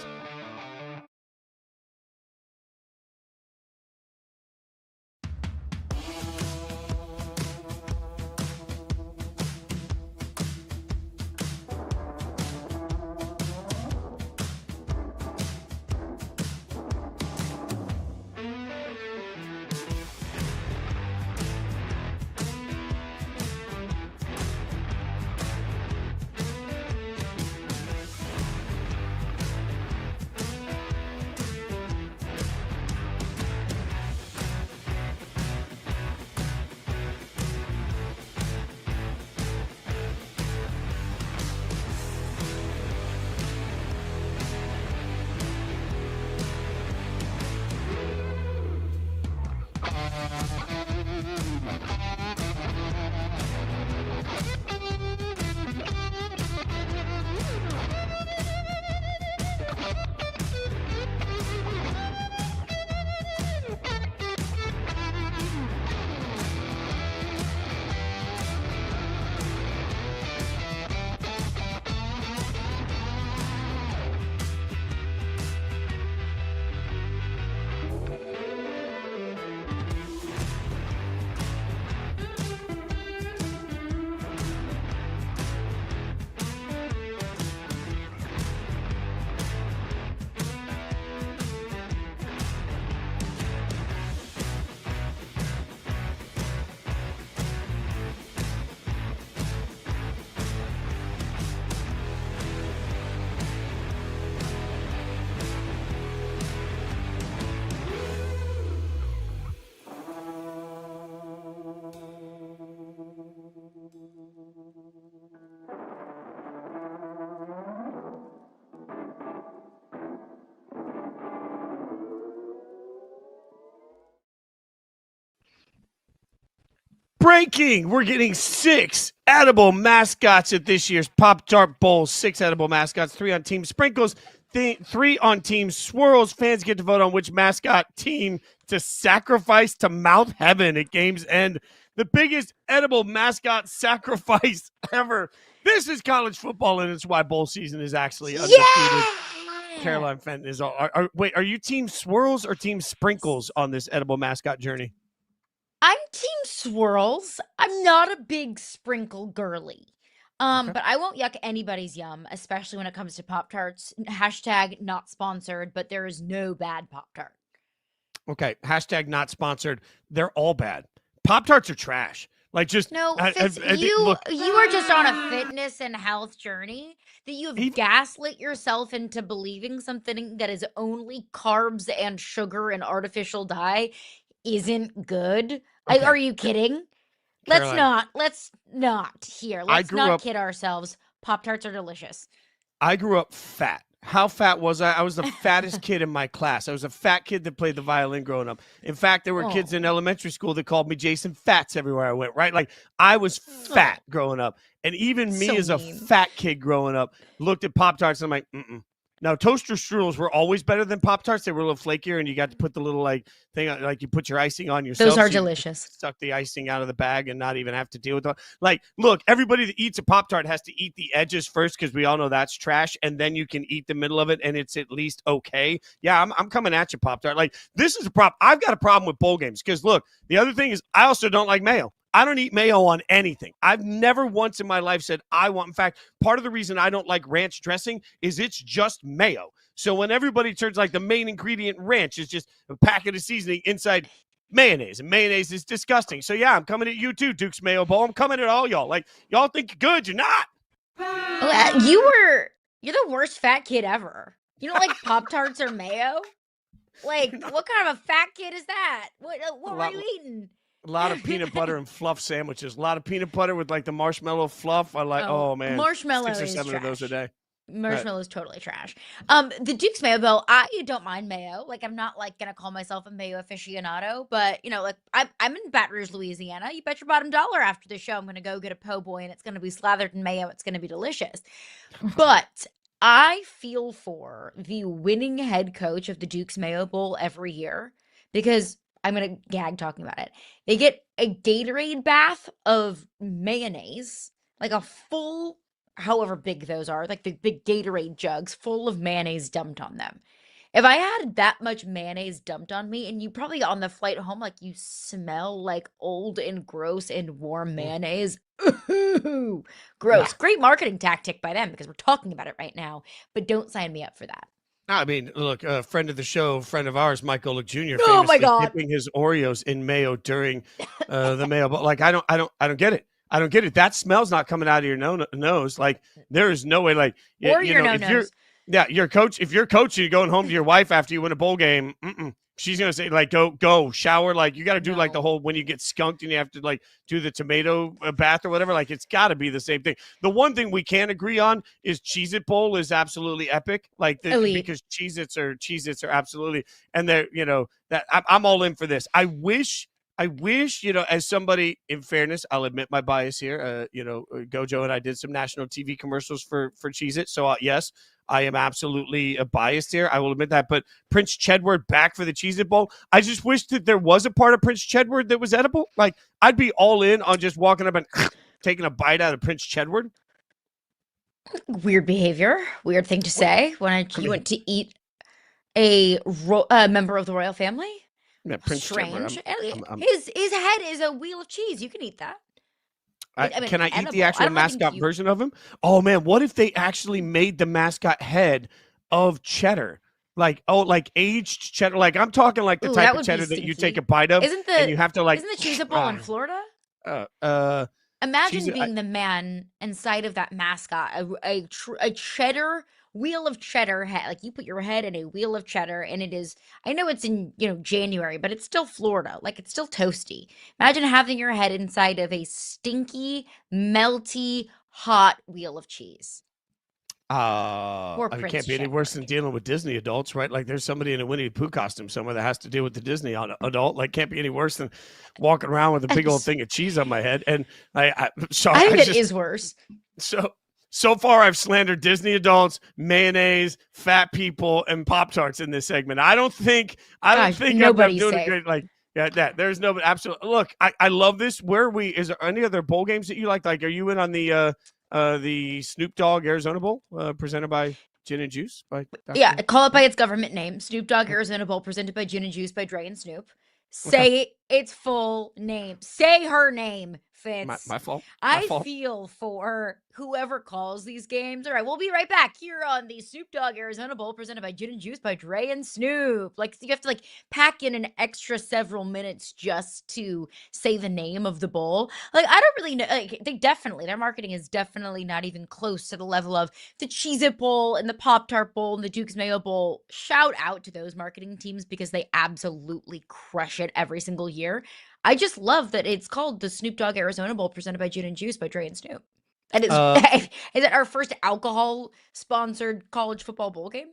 Breaking, we're getting 6 edible mascots at this year's Pop-Tart Bowl. 6 edible mascots, 3 on Team Sprinkles, 3 on Team Swirls. Fans get to vote on which mascot team to sacrifice to Mouth Heaven at game's end. The biggest edible mascot sacrifice ever. This is college football, and it's why bowl season is actually undefeated. Yeah! Caroline Fenton is all. Wait, are you Team Swirls or Team Sprinkles on this edible mascot journey? I'm Team Swirls. I'm not a big sprinkle girly. Okay. But I won't yuck anybody's yum, especially when it comes to Pop-Tarts. Hashtag not sponsored, but there is no bad Pop-Tart. Okay, hashtag not sponsored. They're all bad. Pop-Tarts are trash. Like, just No, I- Fitz, I- you look, are just on a fitness and health journey that you have gaslit yourself into believing something that is only carbs and sugar and artificial dye isn't good. Okay. Are you kidding? Let's Caroline, not here. I Let's grew not up- kid ourselves. Pop-Tarts are delicious. I grew up fat. How fat was I? I was the fattest kid in my class. I was a fat kid that played the violin growing up. In fact, there were kids in elementary school that called me Jason Fats everywhere I went, right? Like, I was fat growing up. And even me So as a mean. fat kid growing up looked at Pop-Tarts and I'm like, mm-mm. Now, toaster strudels were always better than Pop-Tarts. They were a little flakier, and you got to put the little like thing on, like you put your icing on yourself. Those are so you delicious. suck the icing out of the bag and not even have to deal with it. Like, look, everybody that eats a Pop-Tart has to eat the edges first because we all know that's trash, and then you can eat the middle of it, and it's at least okay. Yeah, I'm coming at you, Pop-Tart. Like, this is a problem. I've got a problem with bowl games because, look, the other thing is I also don't like mayo. I don't eat mayo on anything. I've never once in my life said I want. In fact, part of the reason I don't like ranch dressing is it's just mayo. So when everybody turns like the main ingredient ranch is just a packet of seasoning inside mayonnaise, and mayonnaise is disgusting. So yeah, I'm coming at you too, Duke's Mayo Bowl. I'm coming at all y'all. Like, y'all think you're good, you're not. You're the worst fat kid ever. You don't like Pop-Tarts or mayo? Like, what kind of a fat kid is that? What were you eating? A lot of peanut butter and fluff sandwiches. A lot of peanut butter with like the marshmallow fluff. I like, oh man. Marshmallow 6 or is 7 trash. of those a day. Marshmallow is totally trash. The Duke's Mayo Bowl, I don't mind mayo. Like, I'm not like gonna call myself a mayo aficionado, but you know, like I'm in Baton Rouge, Louisiana. You bet your bottom dollar after the show I'm gonna go get a po' boy and it's gonna be slathered in mayo. It's gonna be delicious. But I feel for the winning head coach of the Duke's Mayo Bowl every year because I'm gonna gag talking about it. They get a Gatorade bath of mayonnaise, like a full, however big those are, like the big Gatorade jugs full of mayonnaise dumped on them. If I had that much mayonnaise dumped on me, and you probably on the flight home, like you smell like old and gross and warm mayonnaise. Ooh, gross. Great marketing tactic by them because we're talking about it right now, but don't sign me up for that. I mean, look, a friend of the show, friend of ours, Mike Golick Jr. Oh my famously God. dipping his Oreos in mayo during the mayo. But like, I don't get it. I don't get it. That smell's not coming out of your nose. Like, there is no way. Like, Or you your know, no-nose. your coach. If you're coaching, you're going home to your wife after you win a bowl game. She's gonna say like, go shower. Like, you got to do like the whole when you get skunked and you have to like do the tomato bath or whatever. Like, it's got to be the same thing. The one thing we can agree on is Cheez-It Bowl is absolutely epic. Like, because Cheez-Its are absolutely, and they're, you know, that I'm all in for this. I wish I wish, as somebody, in fairness, I'll admit my bias here. Gojo and I did some national TV commercials for Cheez-It. So, yes, I am absolutely biased here. I will admit that. But Prince Chedward back for the Cheez-It Bowl. I just wish that there was a part of Prince Chedward that was edible. Like, I'd be all in on just walking up and taking a bite out of Prince Chedward. Weird behavior. Weird thing to say when you went to eat a member of the royal family. Yeah, Prince Strange. Chedward. His head is a wheel of cheese. You can eat that. Can I eat the actual mascot version of him? Oh man, what if they actually made the mascot head of cheddar? Like aged cheddar. Like I'm talking like the type of cheddar that you take a bite of and you have to Isn't the Cheez-It Bowl in Florida? Imagine being the man inside of that mascot, a cheddar wheel of cheddar head. Like you put your head in a wheel of cheddar, and it is. I know it's in January, but it's still Florida. Like it's still toasty. Imagine having your head inside of a stinky, melty, hot wheel of cheese. It can't be any worse than dealing with Disney adults, right? Like there's somebody in a Winnie the Pooh costume somewhere that has to deal with the Disney adult. Like can't be any worse than walking around with a big old thing of cheese on my head. And I think it is worse. So far I've slandered Disney adults, mayonnaise, fat people, and Pop-Tarts in this segment. I don't think I'm doing a great there's no absolutely. Look, I love this. Where are we? Is there any other bowl games that you like? Like, are you in on the Snoop Dogg Arizona Bowl presented by Gin and Juice? Call it by its government name. Snoop Dogg Arizona Bowl presented by Gin and Juice by Dre and Snoop. Say its full name. Say her name, Fitz. My fault. I feel for whoever calls these games. All right, we'll be right back here on the Snoop Dogg Arizona Bowl presented by Gin and Juice by Dre and Snoop. Like you have to pack in an extra several minutes just to say the name of the bowl. Like I don't really know. Like their marketing is definitely not even close to the level of the Cheez-It Bowl and the Pop-Tart Bowl and the Duke's Mayo Bowl. Shout out to those marketing teams because they absolutely crush it every single year. I just love that it's called the Snoop Dogg Arizona Bowl presented by Gin and Juice by Dre and Snoop. And is it our first alcohol-sponsored college football bowl game?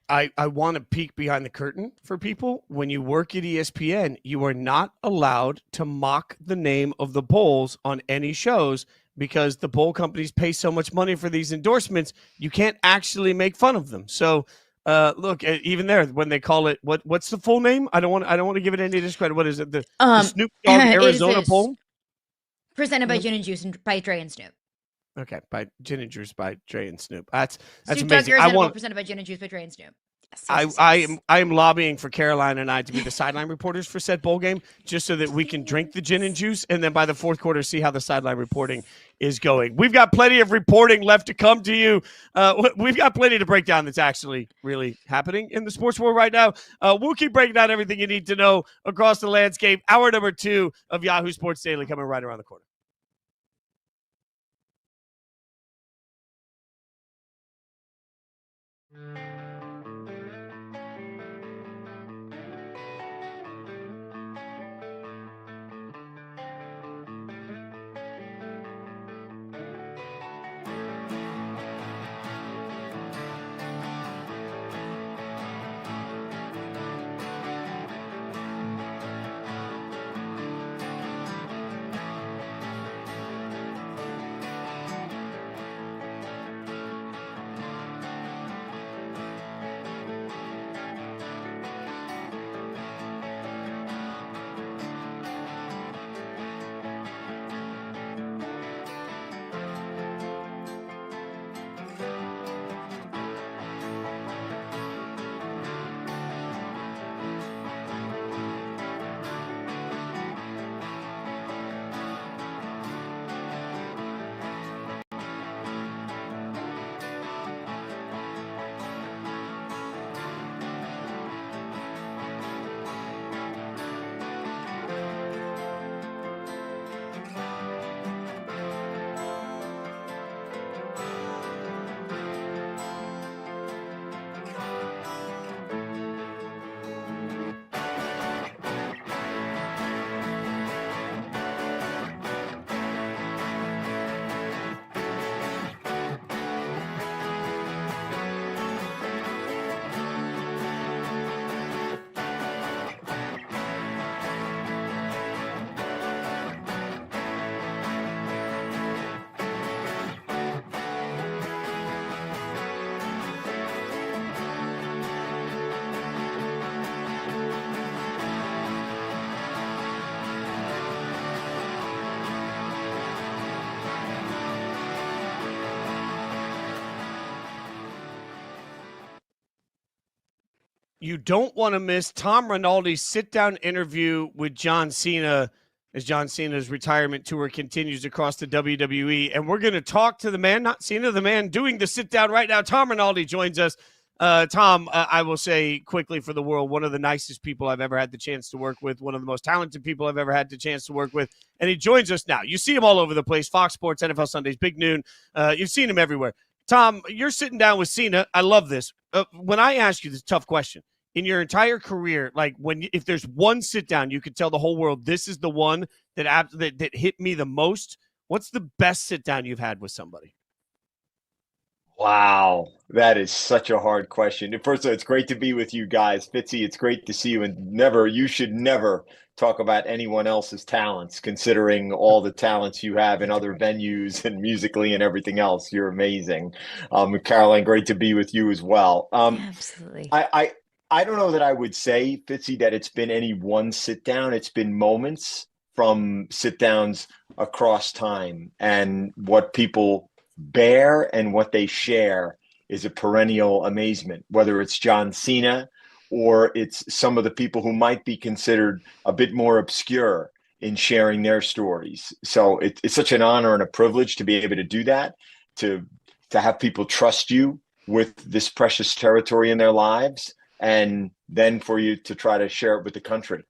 I want to peek behind the curtain for people. When you work at ESPN, you are not allowed to mock the name of the bowls on any shows because the bowl companies pay so much money for these endorsements, you can't actually make fun of them. So look, even there, when they call it, what's the full name? I don't want to give it any discredit. What is it? The Snoop Dogg Arizona Bowl? Presented by Gin and Juice and by Dre and Snoop. Okay, by Gin and Juice by Dre and Snoop. That's Snoop amazing. Dogg Bowl presented by Gin and Juice by Dre and Snoop. Yes, I am lobbying for Caroline and I to be the sideline reporters for said bowl game, just so that we can drink the gin and juice, and then by the fourth quarter see how the sideline reporting is going. We've got plenty of reporting left to come to you. We've got plenty to break down that's actually really happening in the sports world right now. We'll keep breaking down everything you need to know across the landscape. Hour number 2 of Yahoo Sports Daily coming right around the corner. you don't want to miss Tom Rinaldi's sit-down interview with John Cena as John Cena's retirement tour continues across the WWE. And we're going to talk to the man, not Cena, the man doing the sit-down right now. Tom Rinaldi joins us. Tom, I will say quickly for the world, one of the nicest people I've ever had the chance to work with, one of the most talented people I've ever had the chance to work with, and he joins us now. You see him all over the place, Fox Sports, NFL Sundays, Big Noon. You've seen him everywhere. Tom, you're sitting down with Cena. I love this. When I ask you this tough question, in your entire career, like if there's one sit down, you could tell the whole world this is the one that hit me the most. What's the best sit down you've had with somebody? Wow, that is such a hard question. First of all, it's great to be with you guys. Fitzy, it's great to see you. And you should never talk about anyone else's talents, considering all the talents you have in other venues and musically and everything else. You're amazing. Caroline, great to be with you as well. Absolutely. I don't know that I would say, Fitzy, that it's been any one sit down. It's been moments from sit downs across time, and what people bear and what they share is a perennial amazement, whether it's John Cena or it's some of the people who might be considered a bit more obscure in sharing their stories. So it's such an honor and a privilege to be able to do that, to have people trust you with this precious territory in their lives, and then for you to try to share it with the country.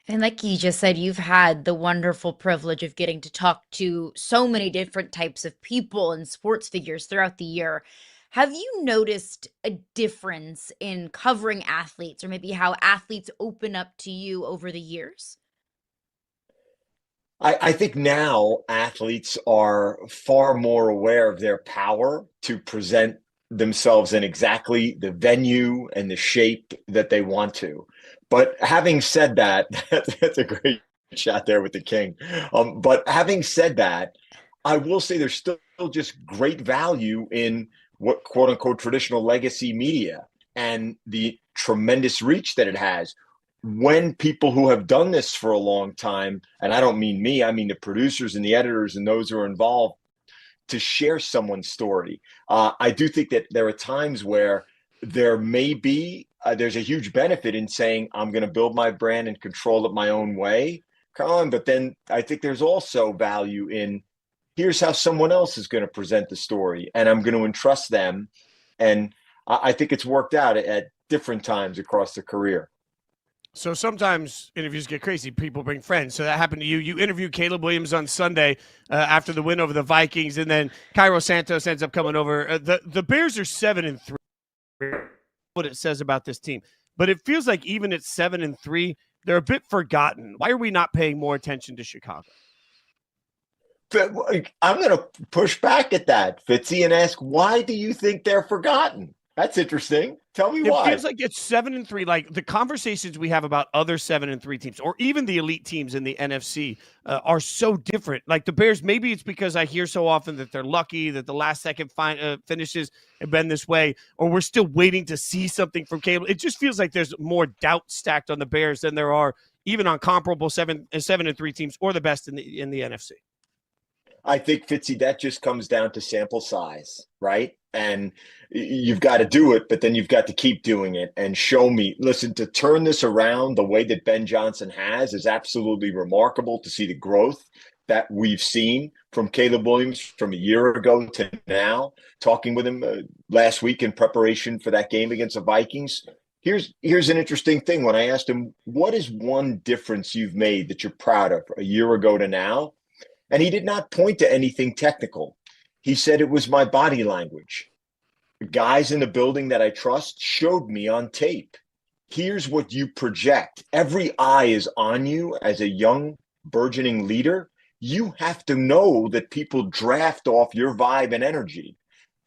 And like you just said, you've had the wonderful privilege of getting to talk to so many different types of people and sports figures throughout the year. Have you noticed a difference in covering athletes, or maybe how athletes open up to you over the years? I think now athletes are far more aware of their power to present themselves in exactly the venue and the shape that they want to. But having said that, that's a great shot there with the king. But having said that, I will say there's still just great value in what quote unquote traditional legacy media and the tremendous reach that it has. When people who have done this for a long time, and I don't mean me, I mean the producers and the editors and those who are involved, to share someone's story. I do think that there are times where there may be, there's a huge benefit in saying, I'm going to build my brand and control it my own way, Colin. But then I think there's also value in, here's how someone else is going to present the story, and I'm going to entrust them. And I think it's worked out at different times across the career. So sometimes interviews get crazy. People bring friends. So that happened to you. You interviewed Caleb Williams on Sunday after the win over the Vikings, and then Cairo Santos ends up coming over. The Bears are 7-3. What it says about this team, but it feels like even at 7-3, they're a bit forgotten. Why are we not paying more attention to Chicago? I'm going to push back at that, Fitzy, and ask, why do you think they're forgotten? That's interesting. Tell me why. It feels like it's 7-3. Like the conversations we have about other 7-3 teams, or even the elite teams in the NFC, are so different. Like the Bears, maybe it's because I hear so often that they're lucky that the last second finishes have been this way, or we're still waiting to see something from Caleb. It just feels like there's more doubt stacked on the Bears than there are even on comparable 7-3 teams or the best in the NFC. I think, Fitzy, that just comes down to sample size, right? And you've got to do it, but then you've got to keep doing it and show me. Listen, to turn this around the way that Ben Johnson has is absolutely remarkable. To see the growth that we've seen from Caleb Williams from a year ago to now, talking with him last week in preparation for that game against the Vikings. Here's an interesting thing. When I asked him, what is one difference you've made that you're proud of a year ago to now? And he did not point to anything technical. He said it was my body language. The guys in the building that I trust showed me on tape. Here's what you project. Every eye is on you as a young, burgeoning leader. You have to know that people draft off your vibe and energy.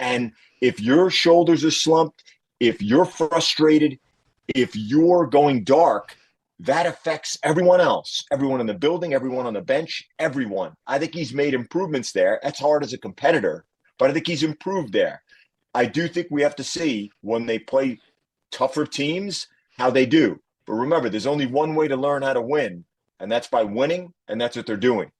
And if your shoulders are slumped, if you're frustrated, if you're going dark, that affects everyone else, everyone in the building, everyone on the bench, everyone. I think he's made improvements there. That's hard as a competitor, but I think he's improved there. I do think we have to see when they play tougher teams, how they do. But remember, there's only one way to learn how to win, and that's by winning, and that's what they're doing.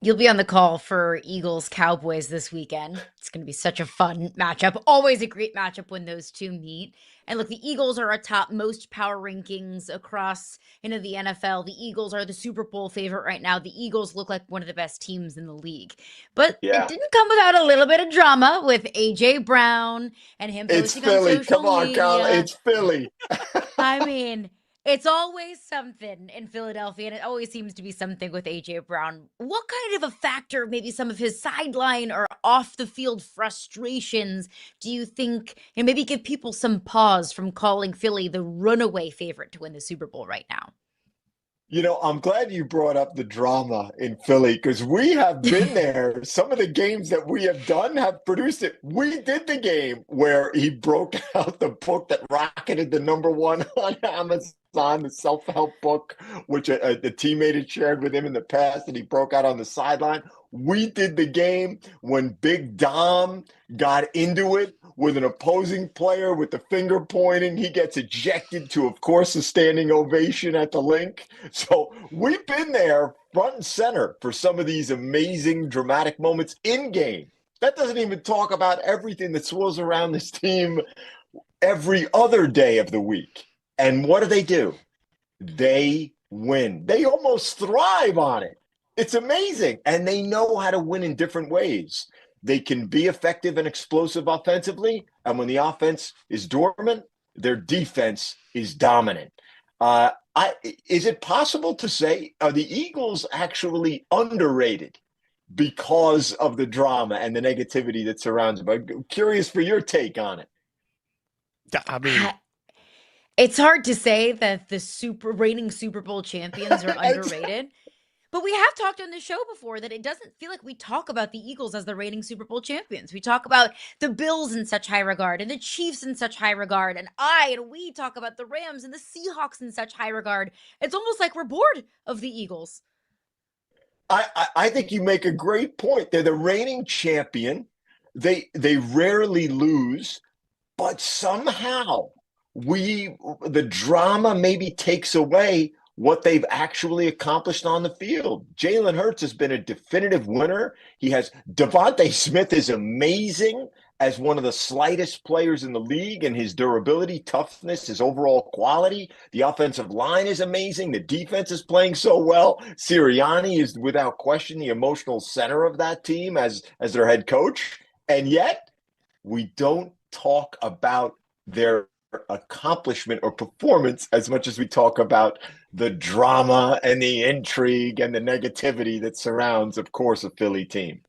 You'll be on the call for Eagles Cowboys this weekend. It's going to be such a fun matchup. Always a great matchup when those two meet. And look, the Eagles are atop most power rankings across, the NFL. The Eagles are the Super Bowl favorite right now. The Eagles look like one of the best teams in the league. But Yeah. it didn't come without a little bit of drama with AJ Brown and him It's posting on Philly. social Come on, media. Kyle. It's Philly. I mean, it's always something in Philadelphia, and it always seems to be something with AJ Brown. What kind of a factor, maybe some of his sideline or off the field frustrations, do you think, and maybe give people some pause from calling Philly the runaway favorite to win the Super Bowl right now? I'm glad you brought up the drama in Philly because we have been there. Some of the games that we have done have produced it. We did the game where he broke out the book that rocketed the #1 on Amazon, the self-help book, which a teammate had shared with him in the past, and he broke out on the sideline. We did the game when Big Dom got into it with an opposing player with the finger pointing. He gets ejected to, of course, a standing ovation at the link. So we've been there front and center for some of these amazing dramatic moments in game. That doesn't even talk about everything that swirls around this team every other day of the week. And what do? They win. They almost thrive on it. It's amazing. And they know how to win in different ways. They can be effective and explosive offensively. And when the offense is dormant, their defense is dominant. Is it possible to say, are the Eagles actually underrated because of the drama and the negativity that surrounds them? I'm curious for your take on it. I mean, it's hard to say that the reigning Super Bowl champions are underrated. But we have talked on this show before that it doesn't feel like we talk about the Eagles as the reigning Super Bowl champions. We talk about the Bills in such high regard and the Chiefs in such high regard. And we talk about the Rams and the Seahawks in such high regard. It's almost like we're bored of the Eagles. I think you make a great point. They're the reigning champion. They rarely lose, but somehow the drama maybe takes away what they've actually accomplished on the field. Jalen Hurts has been a definitive winner. Devontae Smith is amazing as one of the slightest players in the league, and his durability, toughness, his overall quality. The offensive line is amazing. The defense is playing so well. Sirianni is without question the emotional center of that team as their head coach. And yet we don't talk about their accomplishment or performance as much as we talk about the drama and the intrigue and the negativity that surrounds, of course, a Philly team.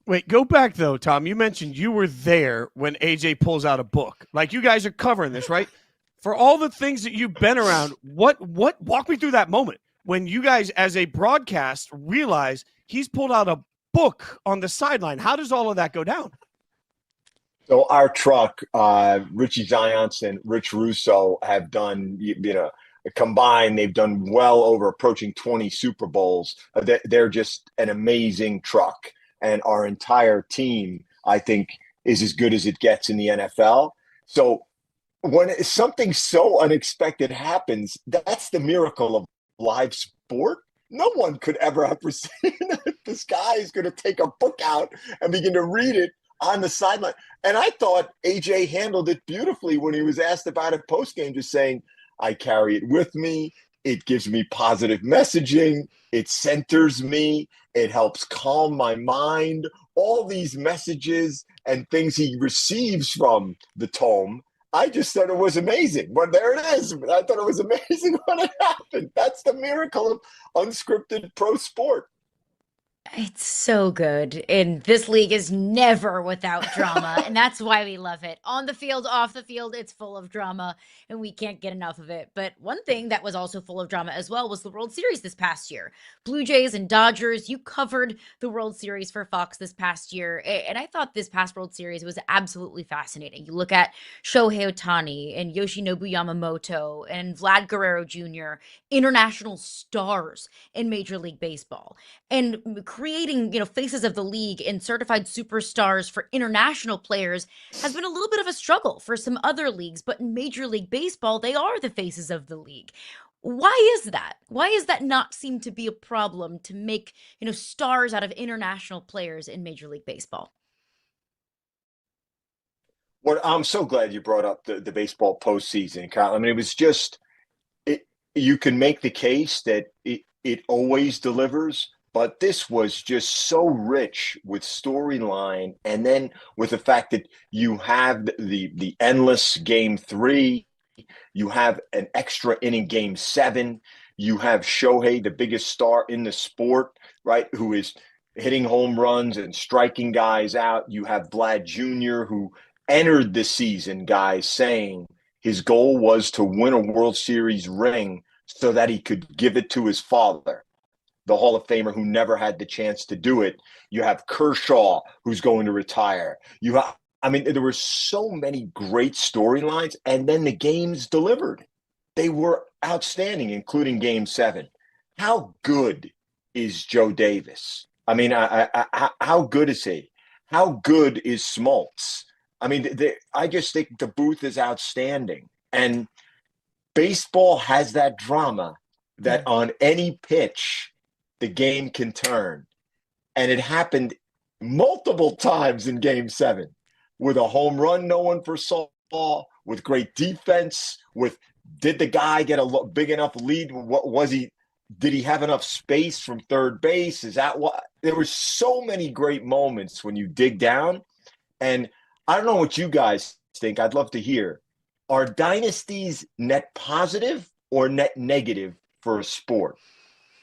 Wait, go back though, Tom. You mentioned you were there when AJ pulls out a book. Like, you guys are covering this, right? For all the things that you've been around, what walk me through that moment when you guys as a broadcast realize he's pulled out a book on the sideline. How does all of that go down? So our truck, Richie Zions and Rich Russo have done, combined, they've done well over approaching 20 Super Bowls. They're just an amazing truck. And our entire team, I think, is as good as it gets in the NFL. So when something so unexpected happens, that's the miracle of live sport. No one could ever have foreseen that this guy is going to take a book out and begin to read it on the sideline. And I thought AJ handled it beautifully when he was asked about it post-game, just saying, I carry it with me. It gives me positive messaging. It centers me. It helps calm my mind. All these messages and things he receives from the tome, I just thought it was amazing. Well, there it is. I thought it was amazing when it happened. That's the miracle of unscripted pro sport. It's so good. And this league is never without drama. And that's why we love it. On the field, off the field, it's full of drama. And we can't get enough of it. But one thing that was also full of drama as well was the World Series this past year. Blue Jays and Dodgers, you covered the World Series for Fox this past year. And I thought this past World Series was absolutely fascinating. You look at Shohei Ohtani and Yoshinobu Yamamoto and Vlad Guerrero Jr., international stars in Major League Baseball. And creating, faces of the league and certified superstars for international players has been a little bit of a struggle for some other leagues, but in Major League Baseball, they are the faces of the league. Why is that? Why does that not seem to be a problem to make, stars out of international players in Major League Baseball? Well, I'm so glad you brought up the baseball postseason, Kyle. I mean, it was just it. You can make the case that it always delivers, but this was just so rich with storyline, and then with the fact that you have the endless game three, you have an extra inning game seven, you have Shohei, the biggest star in the sport, right, who is hitting home runs and striking guys out. You have Vlad Jr., who entered the season, guys, saying his goal was to win a World Series ring so that he could give it to his father, the Hall of Famer who never had the chance to do it. You have Kershaw, who's going to retire. I mean, there were so many great storylines, and then the games delivered. They were outstanding, including Game 7. How good is Joe Davis? I mean, how good is he? How good is Smoltz? I mean, I just think the booth is outstanding. And baseball has that drama that on any pitch, the game can turn. And it happened multiple times in Game 7 with a home run no one foresaw, with great defense, did the guy get a big enough lead? Did he have enough space from third base? Is that what? There were so many great moments when you dig down. And I don't know what you guys think. I'd love to hear. Are dynasties net positive or net negative for a sport?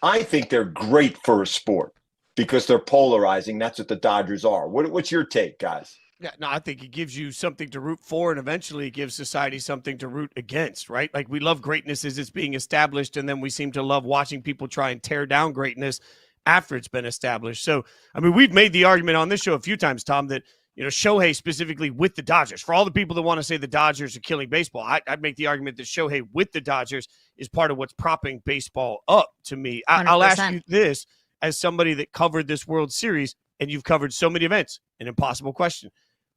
I think they're great for a sport because they're polarizing. That's what the Dodgers are. What's your take, guys? Yeah, no, I think it gives you something to root for, and eventually it gives society something to root against, right? Like, we love greatness as it's being established, and then we seem to love watching people try and tear down greatness after it's been established. So, I mean, we've made the argument on this show a few times, Tom, that, Shohei specifically with the Dodgers, for all the people that want to say the Dodgers are killing baseball, I'd make the argument that Shohei with the Dodgers is part of what's propping baseball up to me. I'll ask you this as somebody that covered this World Series, and you've covered so many events, an impossible question.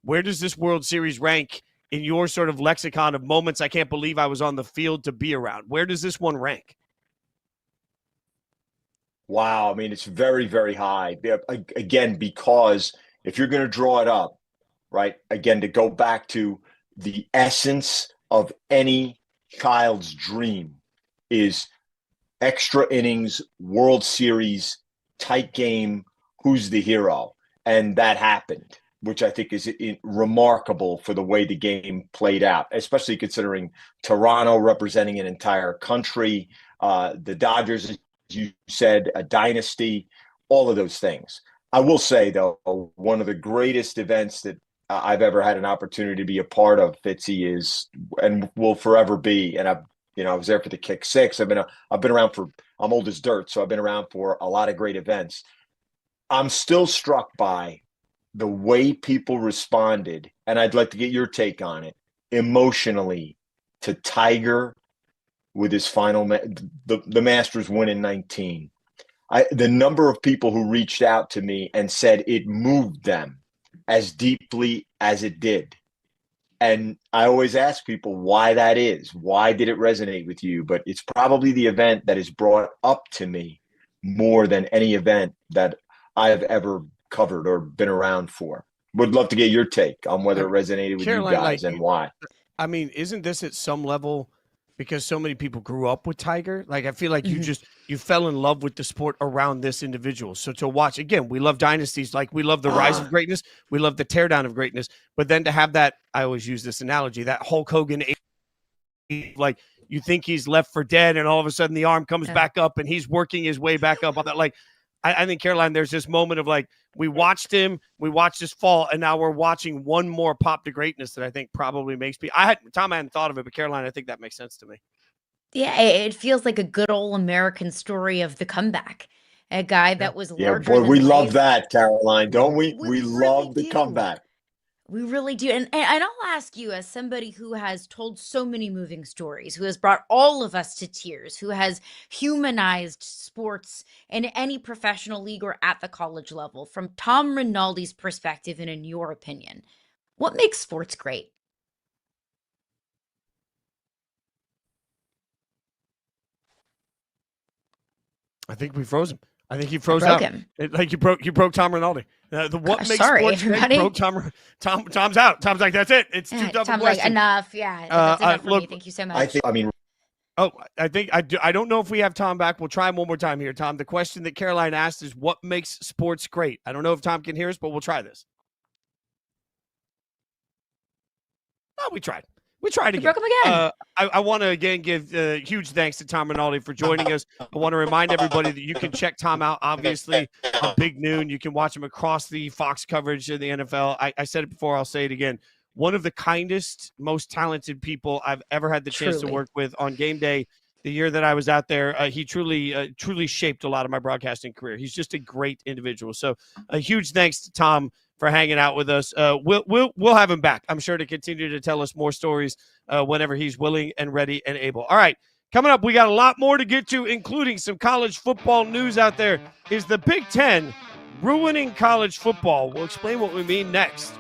Where does this World Series rank in your sort of lexicon of moments I can't believe I was on the field to be around? Where does this one rank? Wow. I mean, it's very, very high. Again, because if you're going to draw it up, right, again, to go back to the essence of any child's dream is extra innings, World Series, tight game, who's the hero? And that happened, which I think is remarkable for the way the game played out, especially considering Toronto representing an entire country, the Dodgers, as you said, a dynasty, all of those things. I will say, though, one of the greatest events that I've ever had an opportunity to be a part of, Fitzy, is and will forever be, and I was there for the Kick Six. I've been around for, I'm old as dirt, so I've been around for a lot of great events. I'm still struck by the way people responded, and I'd like to get your take on it, emotionally, to Tiger with his final the Masters win in 19. The number of people who reached out to me and said it moved them as deeply as it did. And I always ask people why that is. Why did it resonate with you? But it's probably the event that is brought up to me more than any event that I have ever covered or been around for. Would love to get your take on whether it resonated with you guys and why. I mean, isn't this at some level because so many people grew up with Tiger? Like, I feel like you fell in love with the sport around this individual. So to watch, again, we love dynasties. Like, we love the rise of greatness. We love the teardown of greatness. But then to have that, I always use this analogy, that Hulk Hogan, like, you think he's left for dead and all of a sudden the arm comes back up and he's working his way back up on that. Like, I think, Caroline, there's this moment of like, we watched his fall, and now we're watching one more pop to greatness that I think probably makes me. Tom, I hadn't thought of it, but Caroline, I think that makes sense to me. Yeah, it feels like a good old American story of the comeback. A guy that was larger boy, than we life. Love that, Caroline, don't we? We love really the comeback. We really do. And I'll ask you, as somebody who has told so many moving stories, who has brought all of us to tears, who has humanized sports in any professional league or at the college level, from Tom Rinaldi's perspective and in your opinion, what makes sports great? think we froze him. I think he I froze broke out. him. Like you broke Tom Rinaldi. The what makes Sorry, sports great everybody. broke Tom's out. Tom's like, that's it. It's too tough a Tom's like, question. enough. Yeah, that's enough for look, me. Thank you so much. I don't know if we have Tom back. We'll try him one more time here, Tom. The question that Caroline asked is, what makes sports great? I don't know if Tom can hear us, but we'll try this. Oh, we tried. We tried again. Broke him again. I want to again give huge thanks to Tom Rinaldi for joining us. I want to remind everybody that you can check Tom out, obviously, on Big Noon. You can watch him across the Fox coverage of the NFL. I said it before. I'll say it again. One of the kindest, most talented people I've ever had the chance to work with on game day. The year that I was out there, he truly shaped a lot of my broadcasting career. He's just a great individual. So a huge thanks to Tom for hanging out with us. We'll have him back, I'm sure, to continue to tell us more stories whenever he's willing and ready and able. All right, coming up, we got a lot more to get to, including some college football news out there. Is the Big Ten ruining college football? We'll explain what we mean next.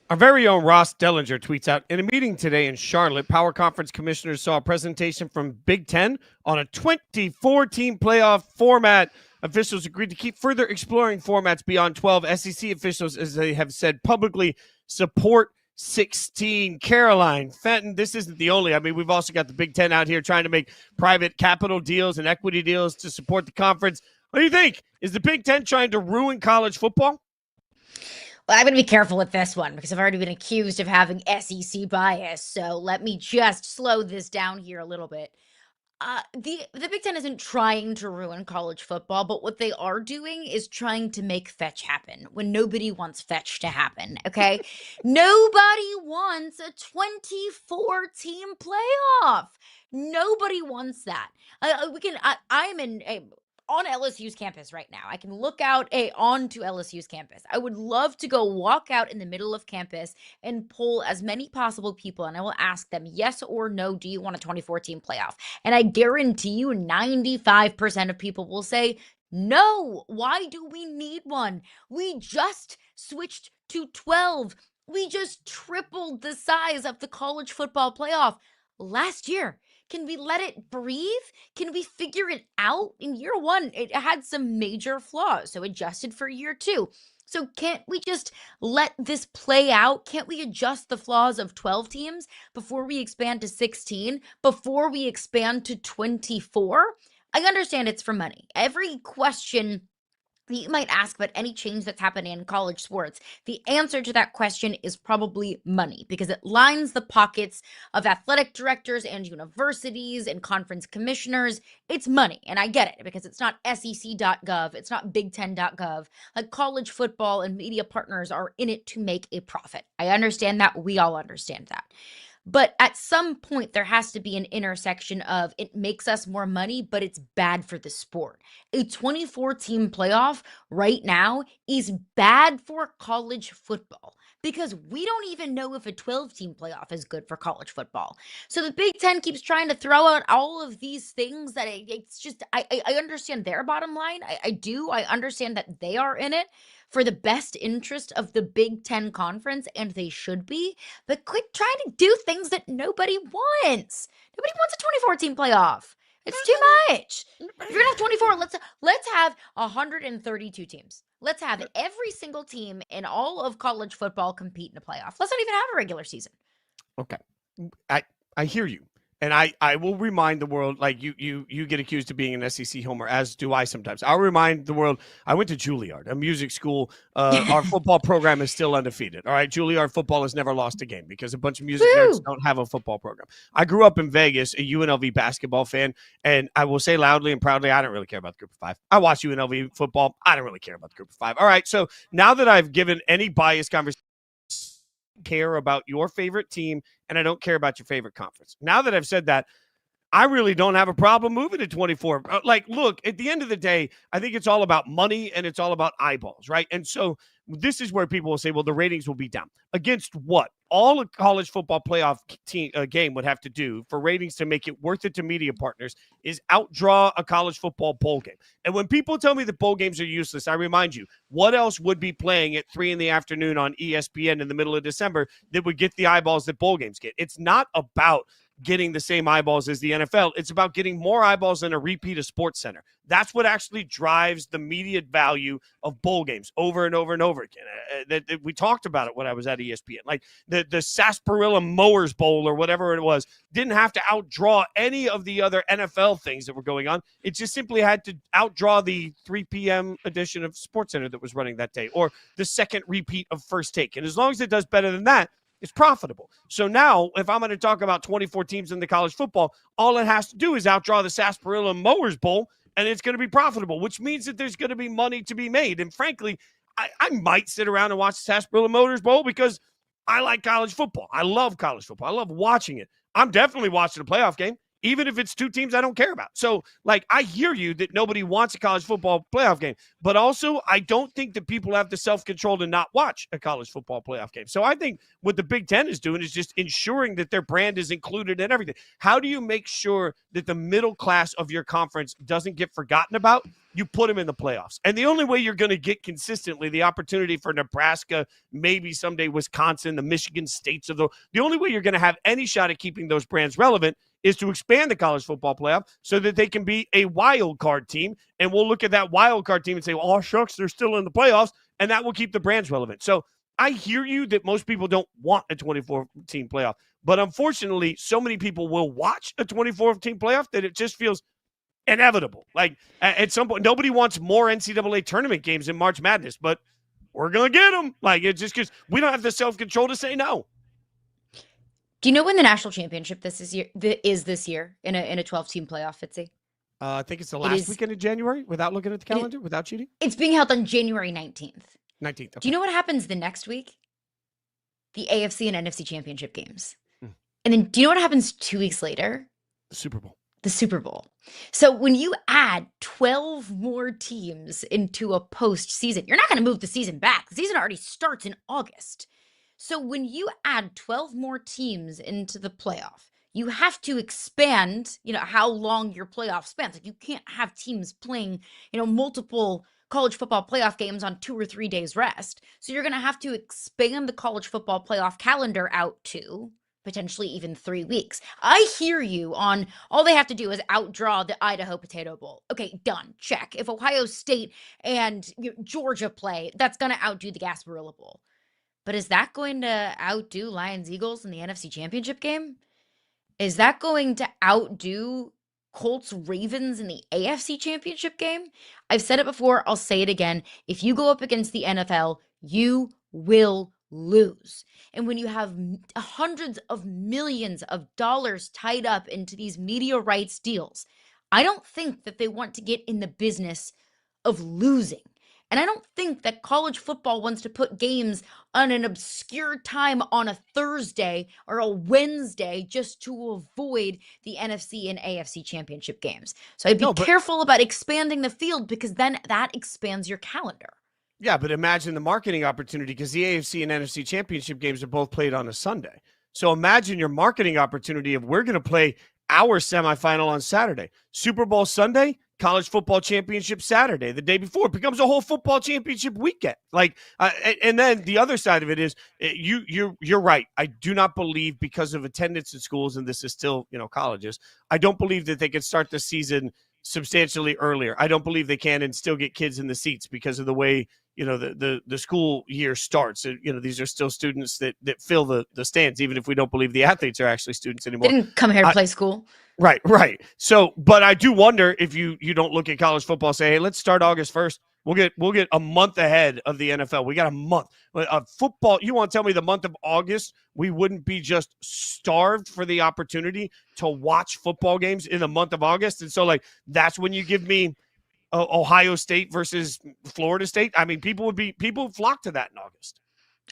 Our very own Ross Dellinger tweets out, in a meeting today in Charlotte, Power Conference commissioners saw a presentation from Big Ten on a 24-team playoff format. Officials agreed to keep further exploring formats beyond 12. SEC officials, as they have said publicly, support 16. Caroline, Fenton, this isn't the only. I mean, we've also got the Big Ten out here trying to make private capital deals and equity deals to support the conference. What do you think? Is the Big Ten trying to ruin college football? Well, I'm going to be careful with this one because I've already been accused of having SEC bias. So let me just slow this down here a little bit. The Big Ten isn't trying to ruin college football, but what they are doing is trying to make fetch happen when nobody wants fetch to happen, okay? Nobody wants a 24-team playoff. Nobody wants that. I'm on LSU's campus right now. I can look out onto LSU's campus. I would love to go walk out in the middle of campus and poll as many possible people, and I will ask them, yes or no, do you want a 24-team playoff? And I guarantee you 95% of people will say, no, why do we need one? We just switched to 12. We just tripled the size of the college football playoff last year. Can we let it breathe? Can we figure it out? In year one, it had some major flaws, so adjusted for year two. So can't we just let this play out? Can't we adjust the flaws of 12 teams before we expand to 16, before we expand to 24? I understand it's for money. Every question You might ask about any change that's happening in college sports. The answer to that question is probably money, because it lines the pockets of athletic directors and universities and conference commissioners. It's money, and I get it, because it's not SEC.gov, it's not Big10.gov. Like, college football and media partners are in it to make a profit. I understand that. We all understand that. But at some point, there has to be an intersection of it makes us more money, but it's bad for the sport. A 24-team playoff right now is bad for college football, because we don't even know if a 12-team playoff is good for college football. So the Big Ten keeps trying to throw out all of these things that it's just, I understand their bottom line. I do. I understand that they are in it for the best interest of the Big Ten conference, and they should be. But quit trying to do things that nobody wants. Nobody wants a 24-team playoff. It's too much. If you're gonna have 24, let's have 132 teams. Let's have every single team in all of college football compete in a playoff. Let's not even have a regular season. Okay. I hear you. And I will remind the world, like you get accused of being an SEC homer, as do I sometimes. I'll remind the world, I went to Juilliard, a music school. Our football program is still undefeated. All right. Juilliard football has never lost a game because a bunch of music nerds don't have a football program. I grew up in Vegas, a UNLV basketball fan. And I will say loudly and proudly, I don't really care about the group of five. I watch UNLV football. I don't really care about the group of five. All right. So now that I've given any biased conversation, care about your favorite team, and I don't care about your favorite conference. Now that I've said that, I really don't have a problem moving to 24. Like, look, at the end of the day, I think it's all about money and it's all about eyeballs, right? And so this is where people will say, well, the ratings will be down. Against what? All a college football playoff game would have to do for ratings to make it worth it to media partners is outdraw a college football bowl game. And when people tell me that bowl games are useless, I remind you, what else would be playing at 3 p.m. on ESPN in the middle of December that would get the eyeballs that bowl games get? It's not about getting the same eyeballs as the NFL. It's about getting more eyeballs than a repeat of SportsCenter. That's what actually drives the media value of bowl games over and over and over again. We talked about it when I was at ESPN. Like the Sarsaparilla Mowers Bowl or whatever it was didn't have to outdraw any of the other NFL things that were going on. It just simply had to outdraw the 3 p.m. edition of SportsCenter that was running that day, or the second repeat of First Take. And as long as it does better than that, it's profitable. So now, if I'm going to talk about 24 teams in the college football, all it has to do is outdraw the Sarsaparilla Mowers Bowl, and it's going to be profitable, which means that there's going to be money to be made. And frankly, I might sit around and watch the Sarsaparilla Mowers Bowl because I like college football. I love college football. I love watching it. I'm definitely watching a playoff game, even if it's two teams I don't care about. So, like, I hear you that nobody wants a college football playoff game, but also I don't think that people have the self-control to not watch a college football playoff game. So I think what the Big Ten is doing is just ensuring that their brand is included in everything. How do you make sure that the middle class of your conference doesn't get forgotten about? You put them in the playoffs. And the only way you're going to get consistently the opportunity for Nebraska, maybe someday Wisconsin, the Michigan States of the only way you're going to have any shot at keeping those brands relevant is to expand the college football playoff so that they can be a wild card team. And we'll look at that wild card team and say, well, oh, shucks, they're still in the playoffs. And that will keep the brands relevant. So I hear you that most people don't want a 24-team playoff. But unfortunately, so many people will watch a 24-team playoff that it just feels inevitable. Like, at some point, nobody wants more NCAA tournament games in March Madness, but we're going to get them. Like, it's just because we don't have the self-control to say no. Do you know when the national championship is this year in a 12-team playoff, Fitzy? I think it's the last weekend of January, without looking at the calendar, without cheating. It's being held on January 19th. 19th. Okay. Do you know what happens the next week? The AFC and NFC championship games. And then do you know what happens 2 weeks later? The Super Bowl. The Super Bowl. So when you add 12 more teams into a postseason, you're not going to move the season back. The season already starts in August. So when you add 12 more teams into the playoff, you have to expand, how long your playoff spans. Like, you can't have teams playing, multiple college football playoff games on 2 or 3 days rest. So you're going to have to expand the college football playoff calendar out to potentially even 3 weeks. I hear you on all they have to do is outdraw the Idaho Potato Bowl. Okay, done. Check. If Ohio State and Georgia play, that's going to outdo the Gasparilla Bowl. But is that going to outdo Lions Eagles in the NFC Championship game? Is that going to outdo Colts Ravens in the AFC Championship game, I've said it before, I'll say it again. If you go up against the NFL, you will lose. And when you have hundreds of millions of dollars tied up into these media rights deals, I don't think that they want to get in the business of losing. And I don't think that college football wants to put games on an obscure time on a Thursday or a Wednesday just to avoid the NFC and AFC championship games. So I'd be careful about expanding the field, because then that expands your calendar. Yeah, but imagine the marketing opportunity, because the AFC and NFC championship games are both played on a Sunday. So imagine your marketing opportunity of, we're going to play our semifinal on Saturday, Super Bowl Sunday, college football championship Saturday, the day before. It becomes a whole football championship weekend. And then the other side of it is, you're right. I do not believe, because of attendance in schools, and this is still, colleges, I don't believe that they could start the season substantially earlier. I don't believe they can and still get kids in the seats because of the way, the school year starts. These are still students that fill the stands, even if we don't believe the athletes are actually students anymore. They didn't come here to play school. Right. So, but I do wonder if you don't look at college football and say, hey, let's start August 1st. We'll get a month ahead of the NFL. We got a month. Football, you want to tell me the month of August, we wouldn't be just starved for the opportunity to watch football games in the month of August? And so, that's when you give me Ohio State versus Florida State. I mean, people would flock to that in August.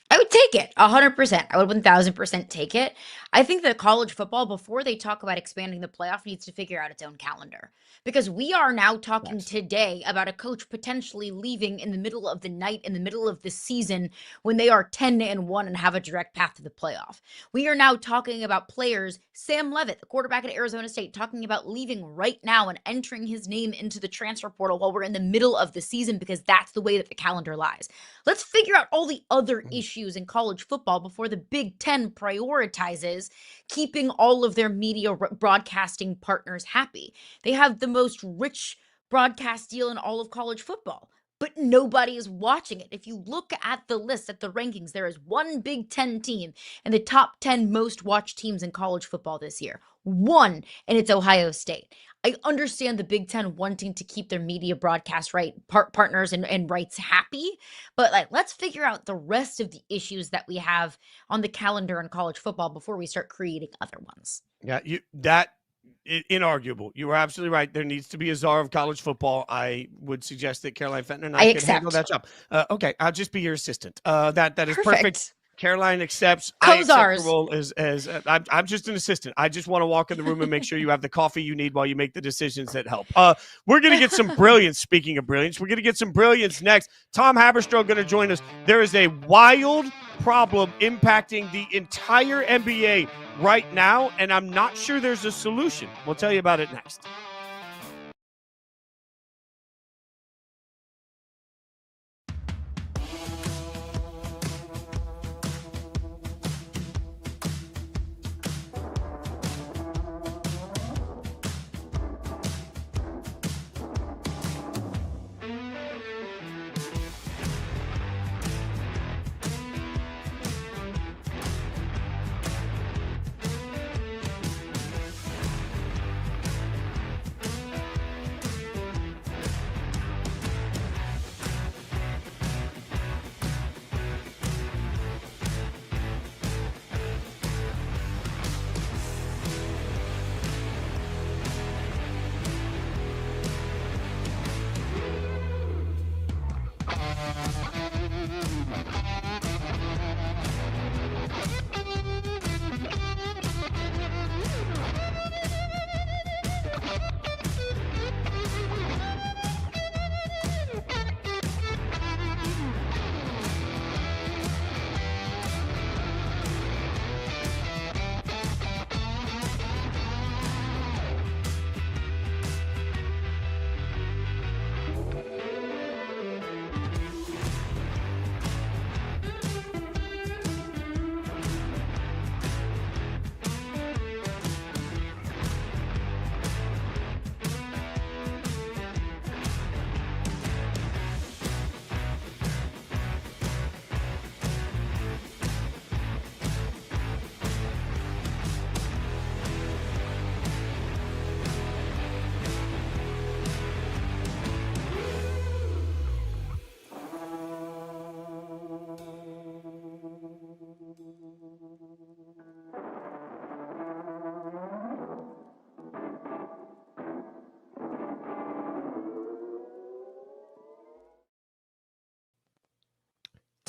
I would take it 100%. I would 1000% take it. I think that college football, before they talk about expanding the playoff, needs to figure out its own calendar, because we are now talking today about a coach potentially leaving in the middle of the night, in the middle of the season, when they are 10-1 and have a direct path to the playoff. We are now talking about players, Sam Leavitt, the quarterback at Arizona State, talking about leaving right now and entering his name into the transfer portal while we're in the middle of the season, because that's the way that the calendar lies. Let's figure out all the other issues in college football before the Big Ten prioritizes keeping all of their media broadcasting partners happy. They have the most rich broadcast deal in all of college football, but nobody is watching it. If you look at the list, at the rankings, there is one Big Ten team in the top 10 most watched teams in college football this year. One, and it's Ohio State. I understand the Big Ten wanting to keep their media broadcast partners and rights happy, but let's figure out the rest of the issues that we have on the calendar in college football before we start creating other ones. Yeah, inarguable. You were absolutely right. There needs to be a czar of college football. I would suggest that Caroline Fenton and I can handle that job. Okay, I'll just be your assistant. That is perfect. Caroline accepts. I accept the role as I'm just an assistant. I just want to walk in the room and make sure you have the coffee you need while you make the decisions that help. We're going to get some brilliance. Speaking of brilliance, we're going to get some brilliance next. Tom Haberstroh going to join us. There is a wild problem impacting the entire NBA right now, and I'm not sure there's a solution. We'll tell you about it next.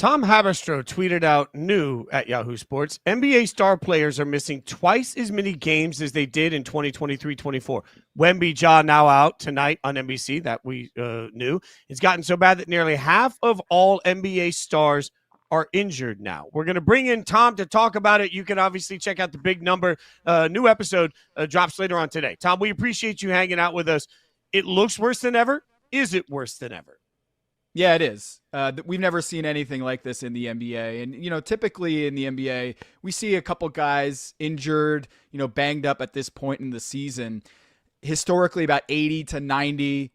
Tom Haberstroh tweeted out new at Yahoo Sports. NBA star players are missing twice as many games as they did in 2023-24. Wemby Ja now out tonight on NBC, that we knew. It's gotten so bad that nearly half of all NBA stars are injured now. We're going to bring in Tom to talk about it. You can obviously check out the Big Number. New episode drops later on today. Tom, we appreciate you hanging out with us. It looks worse than ever. Is it worse than ever? Yeah, it is. We've never seen anything like this in the NBA. And, typically in the NBA, we see a couple guys injured, banged up at this point in the season. Historically, about 80 to 90%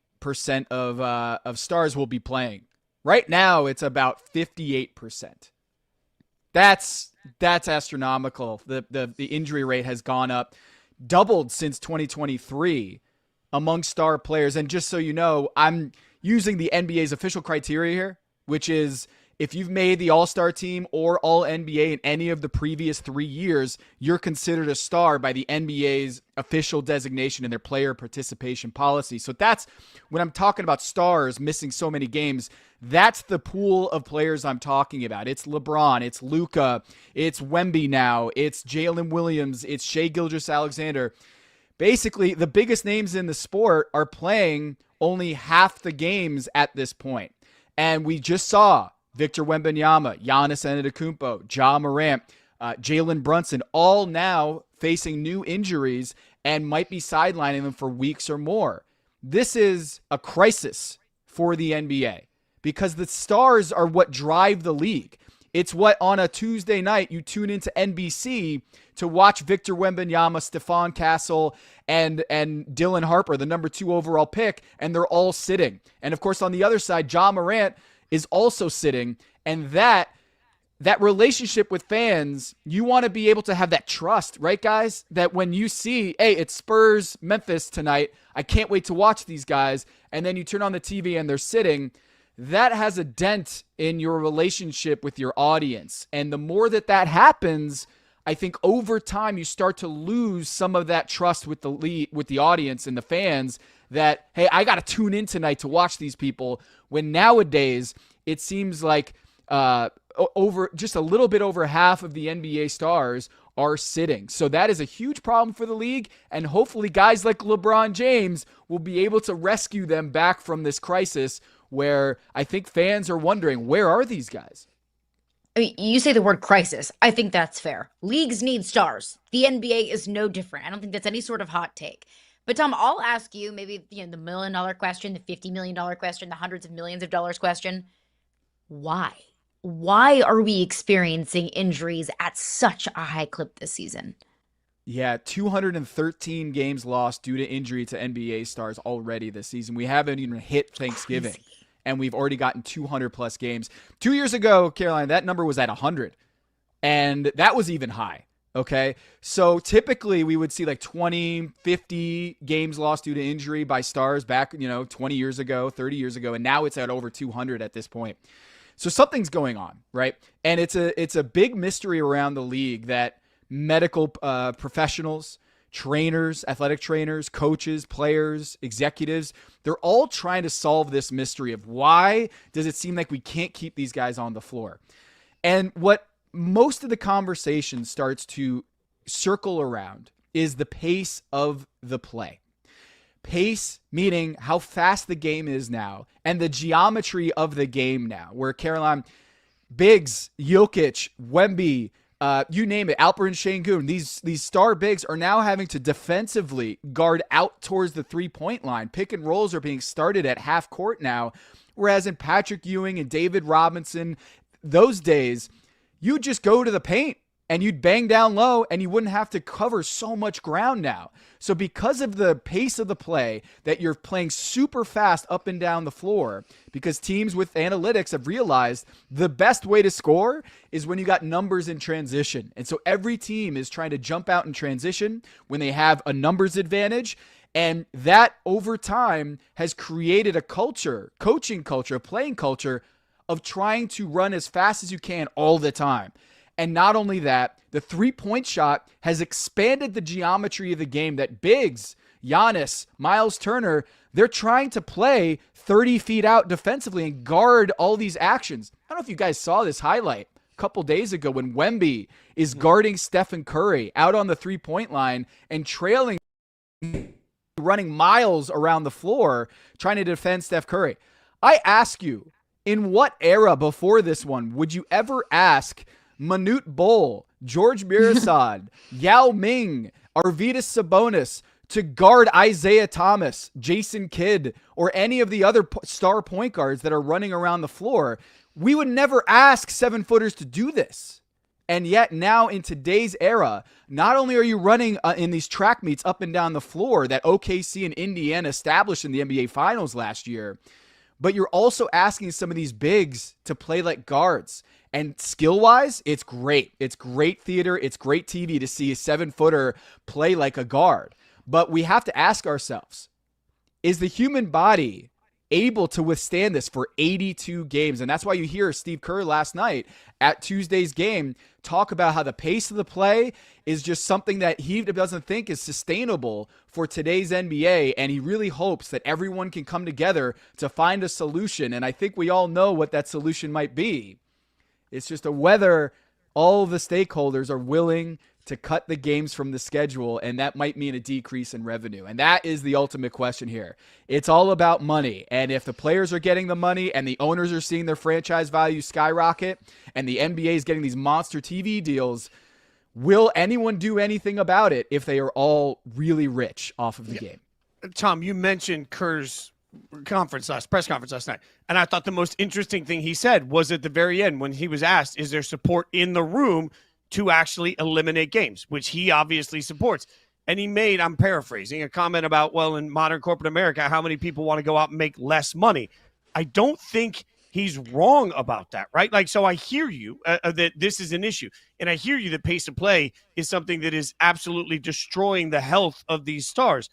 of stars will be playing. Right now, it's about 58%. That's astronomical. The injury rate has gone up, doubled since 2023 among star players. And just so you know, I'm using the NBA's official criteria here, which is if you've made the All-Star team or All-NBA in any of the previous 3 years, you're considered a star by the NBA's official designation in their player participation policy. So that's when I'm talking about stars missing so many games. That's the pool of players I'm talking about. It's LeBron, it's Luka, it's Wemby now, it's Jalen Williams, it's Shai Gilgeous-Alexander. Basically, the biggest names in the sport are playing only half the games at this point. And we just saw Victor Wembanyama, Giannis Antetokounmpo, Ja Morant, Jalen Brunson, all now facing new injuries and might be sidelining them for weeks or more. This is a crisis for the NBA because the stars are what drive the league. It's what on a Tuesday night you tune into NBC to watch Victor Wembanyama, Stephon Castle, and Dylan Harper, the number 2 overall pick, and they're all sitting. And of course, on the other side, Ja Morant is also sitting. And that relationship with fans, you want to be able to have that trust, right, guys? That when you see, hey, it's Spurs, Memphis tonight, I can't wait to watch these guys, and then you turn on the TV and they're sitting, that has a dent in your relationship with your audience. And the more that happens, I think over time you start to lose some of that trust with the audience and the fans that, hey, I got to tune in tonight to watch these people. When nowadays it seems like over just a little bit over half of the NBA stars are sitting. So that is a huge problem for the league. And hopefully guys like LeBron James will be able to rescue them back from this crisis where I think fans are wondering, where are these guys? I mean, you say the word crisis. I think that's fair. Leagues need stars. The NBA is no different. I don't think that's any sort of hot take. But Tom, I'll ask you maybe the $1 million question, the $50 million question, the hundreds of millions of dollars question. Why? Why are we experiencing injuries at such a high clip this season? Yeah, 213 games lost due to injury to NBA stars already this season. We haven't even hit Thanksgiving. Crazy. And we've already gotten 200 plus games. 2 years ago, Caroline, that number was at 100. And that was even high. Okay. So typically we would see like 20, 50 games lost due to injury by stars back, 20 years ago, 30 years ago. And now it's at over 200 at this point. So something's going on, right? And it's a big mystery around the league that medical professionals, trainers, athletic trainers, coaches, players, executives, they're all trying to solve this mystery of why does it seem like we can't keep these guys on the floor? And what most of the conversation starts to circle around is the pace of the play. Pace meaning how fast the game is now and the geometry of the game now, where Caroline, bigs, Jokic, Wemby, you name it, Alperen Şengün, these star bigs are now having to defensively guard out towards the three-point line. Pick and rolls are being started at half court now, whereas in Patrick Ewing and David Robinson, those days, you'd just go to the paint and you'd bang down low and you wouldn't have to cover so much ground now. So because of the pace of the play, that you're playing super fast up and down the floor, because teams with analytics have realized the best way to score is when you got numbers in transition. And so every team is trying to jump out in transition when they have a numbers advantage. And that over time has created a culture, coaching culture, playing culture of trying to run as fast as you can all the time. And not only that, the three-point shot has expanded the geometry of the game that bigs, Giannis, Miles Turner, they're trying to play 30 feet out defensively and guard all these actions. I don't know if you guys saw this highlight a couple days ago when Wemby is guarding Stephen Curry out on the 3-point line and trailing, running miles around the floor trying to defend Steph Curry. I ask you, in what era before this one would you ever ask Manute Bol, George Miroslav, Yao Ming, Arvydas Sabonis to guard Isaiah Thomas, Jason Kidd, or any of the other star point guards that are running around the floor? We would never ask 7-footers to do this. And yet now in today's era, not only are you running in these track meets up and down the floor that OKC and Indiana established in the NBA Finals last year, but you're also asking some of these bigs to play like guards. And skill-wise, it's great. It's great theater. It's great TV to see a 7-footer play like a guard. But we have to ask ourselves, is the human body able to withstand this for 82 games? And that's why you hear Steve Kerr last night at Tuesday's game talk about how the pace of the play is just something that he doesn't think is sustainable for today's NBA. And he really hopes that everyone can come together to find a solution. And I think we all know what that solution might be. It's just whether all of the stakeholders are willing to cut the games from the schedule, and that might mean a decrease in revenue. And that is the ultimate question here. It's all about money. And if the players are getting the money and the owners are seeing their franchise value skyrocket and the NBA is getting these monster TV deals, will anyone do anything about it if they are all really rich off of the game? Tom, you mentioned Kerr's press conference last night, and I thought the most interesting thing he said was at the very end when he was asked, is there support in the room to actually eliminate games, which he obviously supports. And he made, I'm paraphrasing, a comment about, well, in modern corporate America, how many people want to go out and make less money? I don't think he's wrong about that, right? Like, so I hear you that this is an issue, and I hear you that pace of play is something that is absolutely destroying the health of these stars.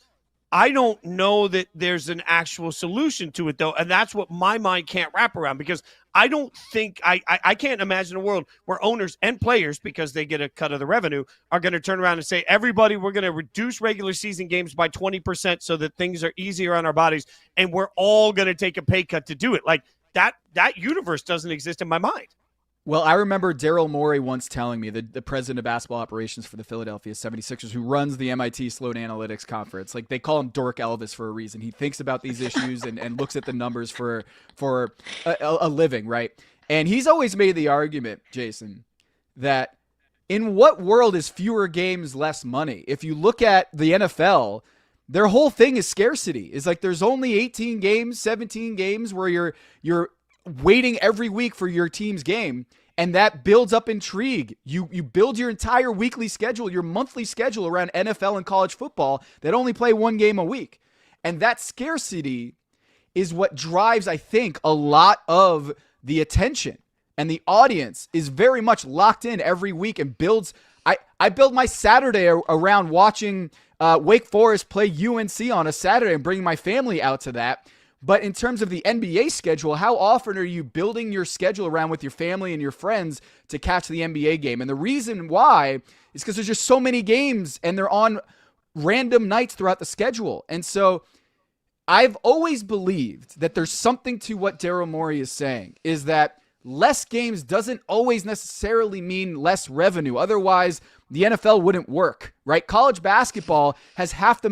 I don't know that there's an actual solution to it, though, and that's what my mind can't wrap around, because I don't think I can't imagine a world where owners and players, because they get a cut of the revenue, are going to turn around and say, everybody, we're going to reduce regular season games by 20% so that things are easier on our bodies, and we're all going to take a pay cut to do it. Like, that universe doesn't exist in my mind. Well, I remember Daryl Morey once telling me, the president of basketball operations for the Philadelphia 76ers, who runs the MIT Sloan Analytics Conference. Like, they call him Dork Elvis for a reason. He thinks about these issues and looks at the numbers for a living, right? And he's always made the argument, Jason, that in what world is fewer games less money? If you look at the NFL, their whole thing is scarcity. It's like there's only 18 games, 17 games where you're waiting every week for your team's game, and that builds up intrigue. You build your entire weekly schedule, your monthly schedule around NFL and college football that only play one game a week. And that scarcity is what drives, I think, a lot of the attention. And the audience is very much locked in every week and builds. I build my Saturday around watching Wake Forest play UNC on a Saturday and bringing my family out to that. But in terms of the NBA schedule, how often are you building your schedule around with your family and your friends to catch the NBA game? And the reason why is because there's just so many games and they're on random nights throughout the schedule. And so I've always believed that there's something to what Daryl Morey is saying, is that less games doesn't always necessarily mean less revenue. Otherwise, the NFL wouldn't work, right? College basketball has half the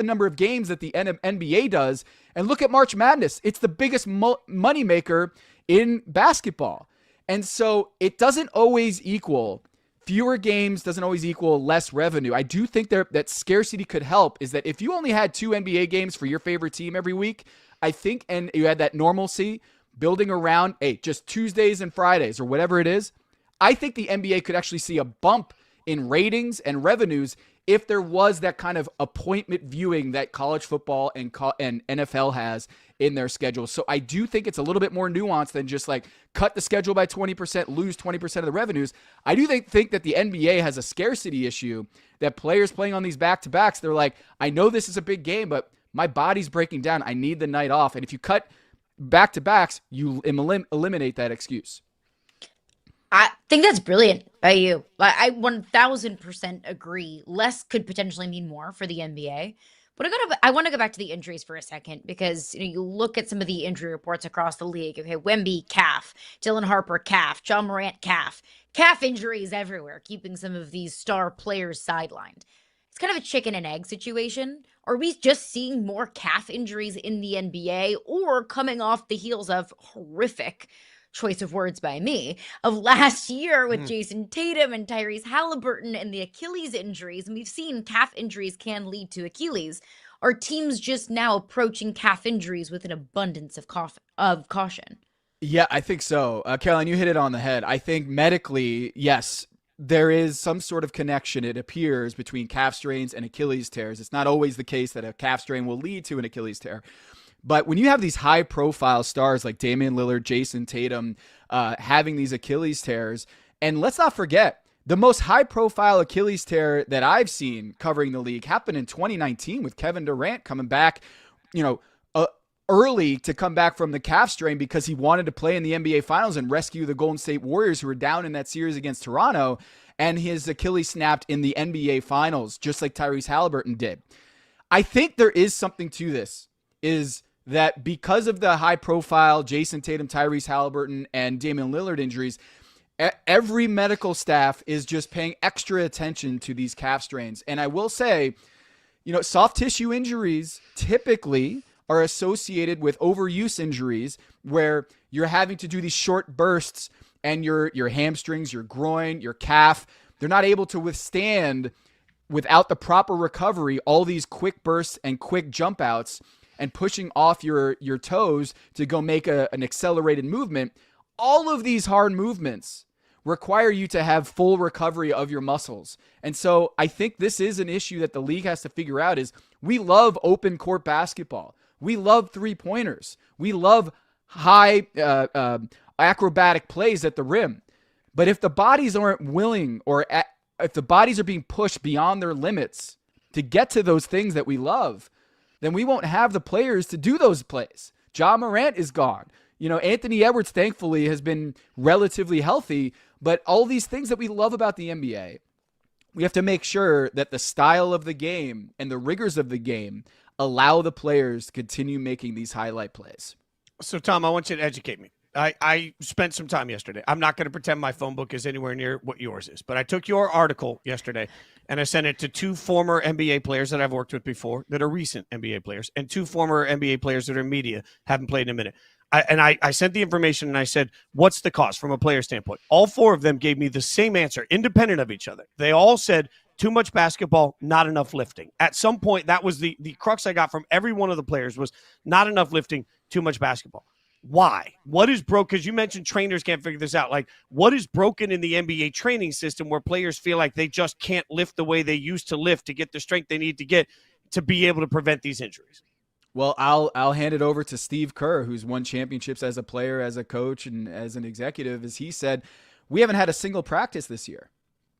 number of games that the NBA does. And look at March Madness. It's the biggest moneymaker in basketball. And so it doesn't always equal, fewer games doesn't always equal less revenue. I do think that scarcity could help, is that if you only had 2 NBA games for your favorite team every week, I think, and you had that normalcy building around, just Tuesdays and Fridays or whatever it is, I think the NBA could actually see a bump in ratings and revenues if there was that kind of appointment viewing that college football and NFL has in their schedule. So I do think it's a little bit more nuanced than just like cut the schedule by 20%, lose 20% of the revenues. I do think that the NBA has a scarcity issue, that players playing on these back-to-backs, they're like, I know this is a big game, but my body's breaking down. I need the night off. And if you cut back-to-backs, you eliminate that excuse. I think that's brilliant by you. I 1000% agree. Less could potentially mean more for the NBA. I want to go back to the injuries for a second because you look at some of the injury reports across the league. Okay, Wemby calf, Dylan Harper calf, John Morant calf injuries everywhere, keeping some of these star players sidelined. It's kind of a chicken and egg situation. Are we just seeing more calf injuries in the NBA, or coming off the heels of horrific choice of words by me of last year with Jason Tatum and Tyrese Halliburton and the Achilles injuries? And we've seen calf injuries can lead to Achilles. Are teams just now approaching calf injuries with an abundance of caution? Yeah, I think so. Caroline, you hit it on the head. I think medically, yes, there is some sort of connection, it appears, between calf strains and Achilles tears. It's not always the case that a calf strain will lead to an Achilles tear. But when you have these high-profile stars like Damian Lillard, Jason Tatum, having these Achilles tears, and let's not forget, the most high-profile Achilles tear that I've seen covering the league happened in 2019 with Kevin Durant coming back, early to come back from the calf strain because he wanted to play in the NBA Finals and rescue the Golden State Warriors, who were down in that series against Toronto, and his Achilles snapped in the NBA Finals, just like Tyrese Halliburton did. I think there is something to this, is that because of the high-profile Jason Tatum, Tyrese Halliburton, and Damian Lillard injuries, every medical staff is just paying extra attention to these calf strains. And I will say, soft tissue injuries typically are associated with overuse injuries where you're having to do these short bursts and your hamstrings, your groin, your calf, they're not able to withstand, without the proper recovery, all these quick bursts and quick jump outs and pushing off your toes to go make an accelerated movement. All of these hard movements require you to have full recovery of your muscles. And so I think this is an issue that the league has to figure out. Is we love open court basketball. We love three-pointers. We love high acrobatic plays at the rim. But if the bodies aren't willing, or if the bodies are being pushed beyond their limits to get to those things that we love, then we won't have the players to do those plays. John Morant is gone. Anthony Edwards, thankfully, has been relatively healthy. But all these things that we love about the NBA, we have to make sure that the style of the game and the rigors of the game allow the players to continue making these highlight plays. So, Tom, I want you to educate me. I spent some time yesterday. I'm not going to pretend my phone book is anywhere near what yours is, but I took your article yesterday and I sent it to two former NBA players that I've worked with before that are recent NBA players, and two former NBA players that are in media, haven't played in a minute. I sent the information and I said, what's the cost from a player standpoint? All four of them gave me the same answer, independent of each other. They all said, too much basketball, not enough lifting. At some point, that was the crux I got from every one of the players, was not enough lifting, too much basketball. Why? What is broke? Because you mentioned trainers can't figure this out. Like, what is broken in the NBA training system where players feel like they just can't lift the way they used to lift to get the strength they need to get to be able to prevent these injuries? Well, I'll hand it over to Steve Kerr, who's won championships as a player, as a coach, and as an executive. As he said, we haven't had a single practice this year.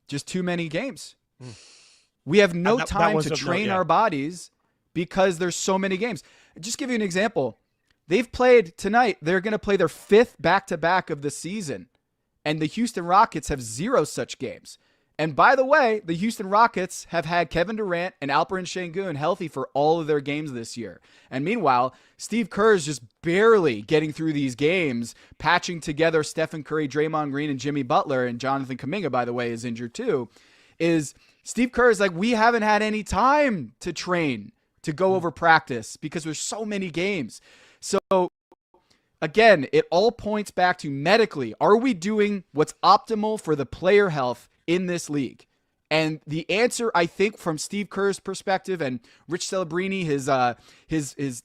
Just too many games. We have no time to train our bodies because there's so many games. Just give you an example. They've played tonight. They're going to play their fifth back-to-back of the season. And the Houston Rockets have 0 such games. And by the way, the Houston Rockets have had Kevin Durant and Alperen Sengun healthy for all of their games this year. And meanwhile, Steve Kerr is just barely getting through these games, patching together Stephen Curry, Draymond Green, and Jimmy Butler. And Jonathan Kuminga, by the way, is injured too. Steve Kerr is like, we haven't had any time to train, to go over practice because there's so many games. So again, it all points back to medically, are we doing what's optimal for the player health in this league? And the answer, I think, from Steve Kerr's perspective, and Rich Celebrini, his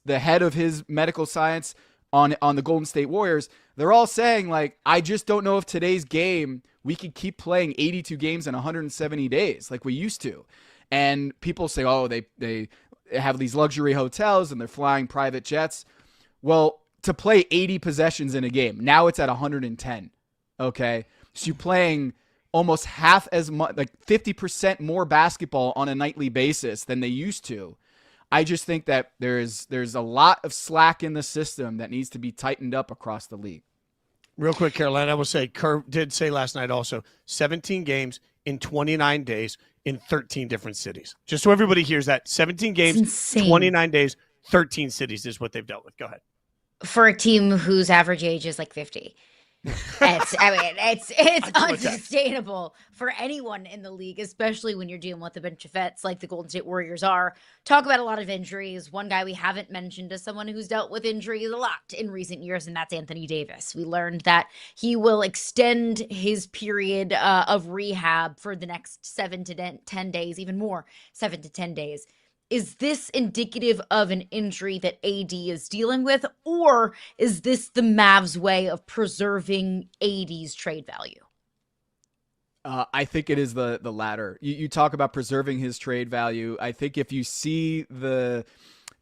the head of his medical science on the Golden State Warriors, they're all saying, like, I just don't know if today's game we could keep playing 82 games in 170 days like we used to. And people say, oh, they have these luxury hotels and they're flying private jets. Well, to play 80 possessions in a game, now it's at 110. Okay, so you're playing almost half as much, like 50% more basketball on a nightly basis than they used to. I just think that there's a lot of slack in the system that needs to be tightened up across the league. Real quick, Caroline, I will say, Kerr did say last night also, 17 games in 29 days in 13 different cities. Just so everybody hears that. 17 games, insane. 29 days, 13 cities is what they've dealt with. Go ahead. For a team whose average age is like 50. It's unsustainable for anyone in the league, especially when you're dealing with a bunch of vets like the Golden State Warriors are. Talk about a lot of injuries. One guy we haven't mentioned is someone who's dealt with injuries a lot in recent years, and that's Anthony Davis. We learned that he will extend his period of rehab for the next 7 to 10 days, even more, 7 to 10 days. Is this indicative of an injury that AD is dealing with, or is this the Mavs' way of preserving AD's trade value? I think it is the latter. You talk about preserving his trade value. I think if you see read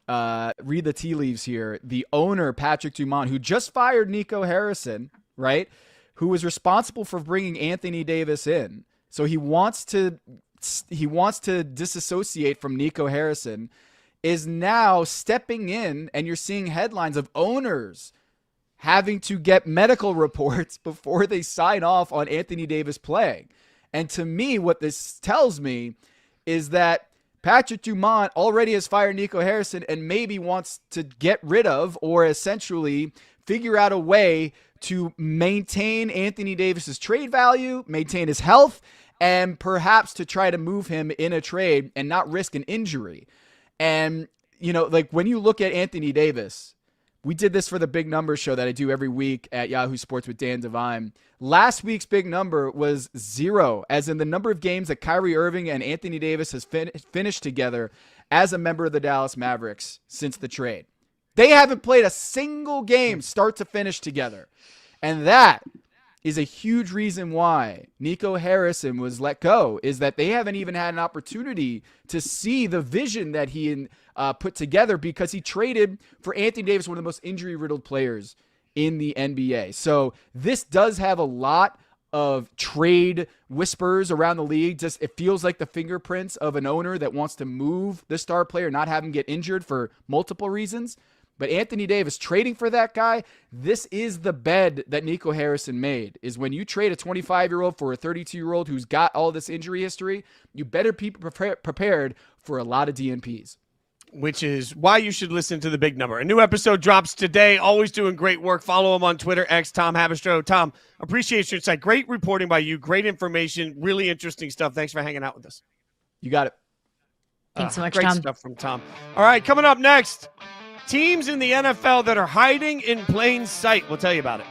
the tea leaves here, the owner, Patrick Dumont, who just fired Nico Harrison, right, who was responsible for bringing Anthony Davis in. So he wants to disassociate from Nico Harrison, is now stepping in, and you're seeing headlines of owners having to get medical reports before they sign off on Anthony Davis playing. And to me, what this tells me is that Patrick Dumont already has fired Nico Harrison and maybe wants to get rid of, or essentially figure out a way to maintain Anthony Davis's trade value, maintain his health, and perhaps to try to move him in a trade and not risk an injury. And, like when you look at Anthony Davis, we did this for the big number show that I do every week at Yahoo Sports with Dan Devine. Last week's big number was 0, as in the number of games that Kyrie Irving and Anthony Davis has finished together as a member of the Dallas Mavericks since the trade. They haven't played a single game start to finish together. And that is a huge reason why Nico Harrison was let go, is that they haven't even had an opportunity to see the vision that he put together, because he traded for Anthony Davis, one of the most injury-riddled players in the NBA. So this does have a lot of trade whispers around the league. Just it feels like the fingerprints of an owner that wants to move the star player, not have him get injured for multiple reasons. But Anthony Davis trading for that guy, this is the bed that Nico Harrison made, is when you trade a 25-year-old for a 32-year-old who's got all this injury history, you better be prepared for a lot of DNPs. Which is why you should listen to The Big Number. A new episode drops today. Always doing great work. Follow him on Twitter, X, Tom Haberstroh. Tom, appreciate your insight. Great reporting by you. Great information. Really interesting stuff. Thanks for hanging out with us. You got it. Thanks so much, great Tom. Stuff from Tom. All right, coming up next, teams in the NFL that are hiding in plain sight. We'll tell you about it.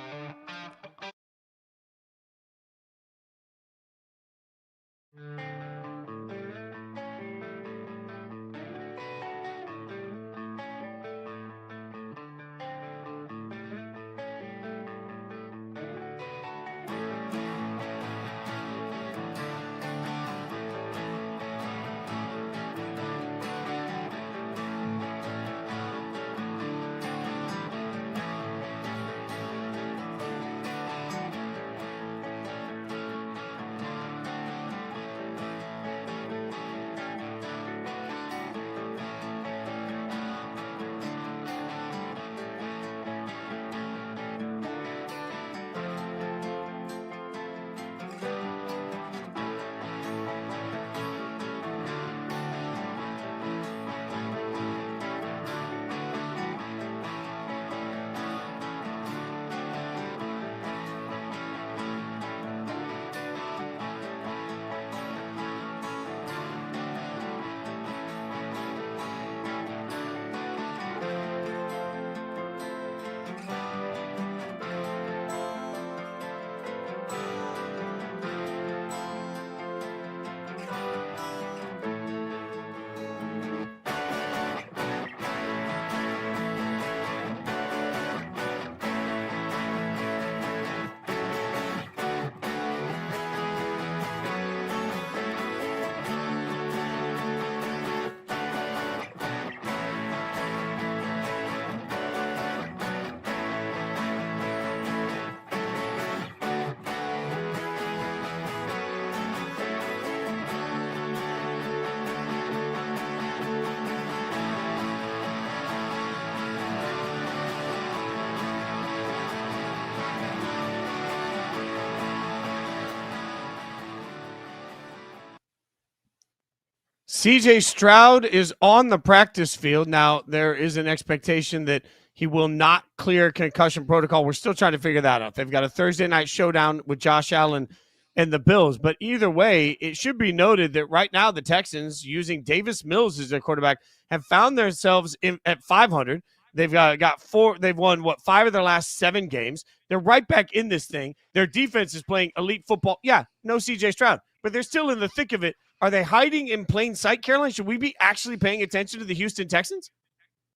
CJ Stroud is on the practice field. Now, there is an expectation that he will not clear concussion protocol. We're still trying to figure that out. They've got a Thursday night showdown with Josh Allen and the Bills. But either way, it should be noted that right now the Texans, using Davis Mills as their quarterback, have found themselves at 500. They've got four. They've won, 5 of their last 7 games. They're right back in this thing. Their defense is playing elite football. Yeah, no CJ Stroud, but they're still in the thick of it. Are they hiding in plain sight, Caroline? Should we be actually paying attention to the Houston Texans?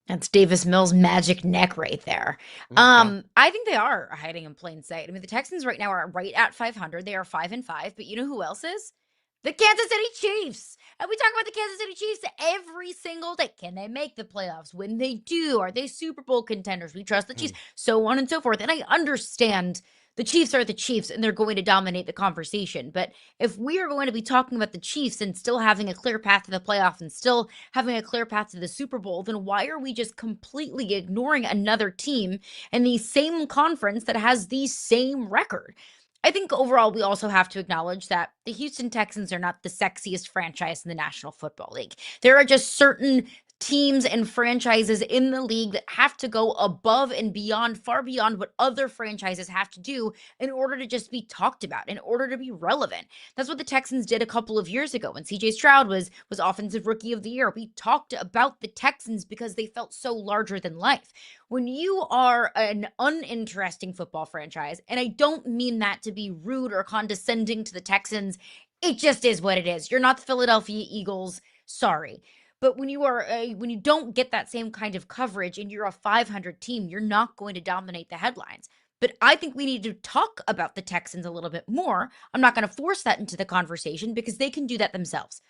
That's Davis Mills' magic neck right there. Okay. I think they are hiding in plain sight. I mean, the Texans right now are right at 500. They are 5-5, but you know who else is? The Kansas City Chiefs. And we talk about the Kansas City Chiefs every single day. Can they make the playoffs? When they do, are they Super Bowl contenders? We trust the Chiefs, so on and so forth. And I understand the Chiefs are the Chiefs and they're going to dominate the conversation. But if we are going to be talking about the Chiefs and still having a clear path to the playoff and still having a clear path to the Super Bowl, then why are we just completely ignoring another team in the same conference that has the same record? I think overall, we also have to acknowledge that the Houston Texans are not the sexiest franchise in the National Football League. There are just certain teams and franchises in the league that have to go above and beyond, far beyond what other franchises have to do in order to just be talked about, in order to be relevant. That's what the Texans did a couple of years ago when CJ Stroud was Offensive Rookie of the Year. We talked about the Texans because they felt so larger than life. When you are an uninteresting football franchise, and I don't mean that to be rude or condescending to the Texans, it just is what it is. You're not the Philadelphia Eagles. Sorry. But when you don't get that same kind of coverage and you're a 500 team, you're not going to dominate the headlines. But I think we need to talk about the Texans a little bit more. I'm not going to force that into the conversation because they can do that themselves.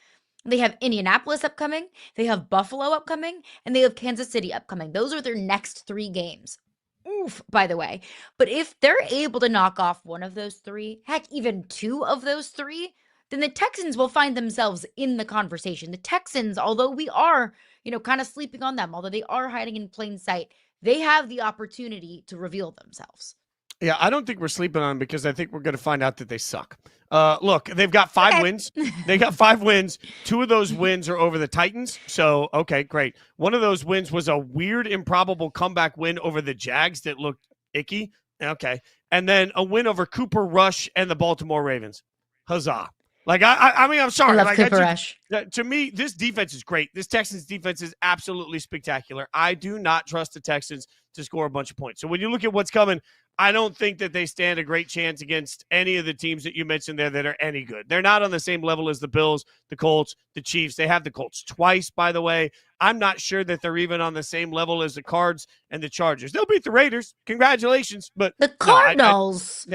They have Indianapolis upcoming, they have Buffalo upcoming, and they have Kansas City upcoming. Those are their next 3 games. Oof, by the way. But if they're able to knock off one of those 3, heck, even 2 of those 3, then the Texans will find themselves in the conversation. The Texans, although we are, kind of sleeping on them, although they are hiding in plain sight, they have the opportunity to reveal themselves. Yeah, I don't think we're sleeping on them because I think we're going to find out that they suck. Look, they've got 5 wins. They got 5 wins. 2 of those wins are over the Titans. So, okay, great. One of those wins was a weird, improbable comeback win over the Jags that looked icky. Okay. And then a win over Cooper Rush and the Baltimore Ravens. Huzzah. Like, I mean, I'm sorry. I love Cooper Rush. To me, this defense is great. This Texans defense is absolutely spectacular. I do not trust the Texans to score a bunch of points. So when you look at what's coming, I don't think that they stand a great chance against any of the teams that you mentioned there that are any good. They're not on the same level as the Bills, the Colts, the Chiefs. They have the Colts twice, by the way. I'm not sure that they're even on the same level as the Cards and the Chargers. They'll beat the Raiders. Congratulations. But the Cardinals.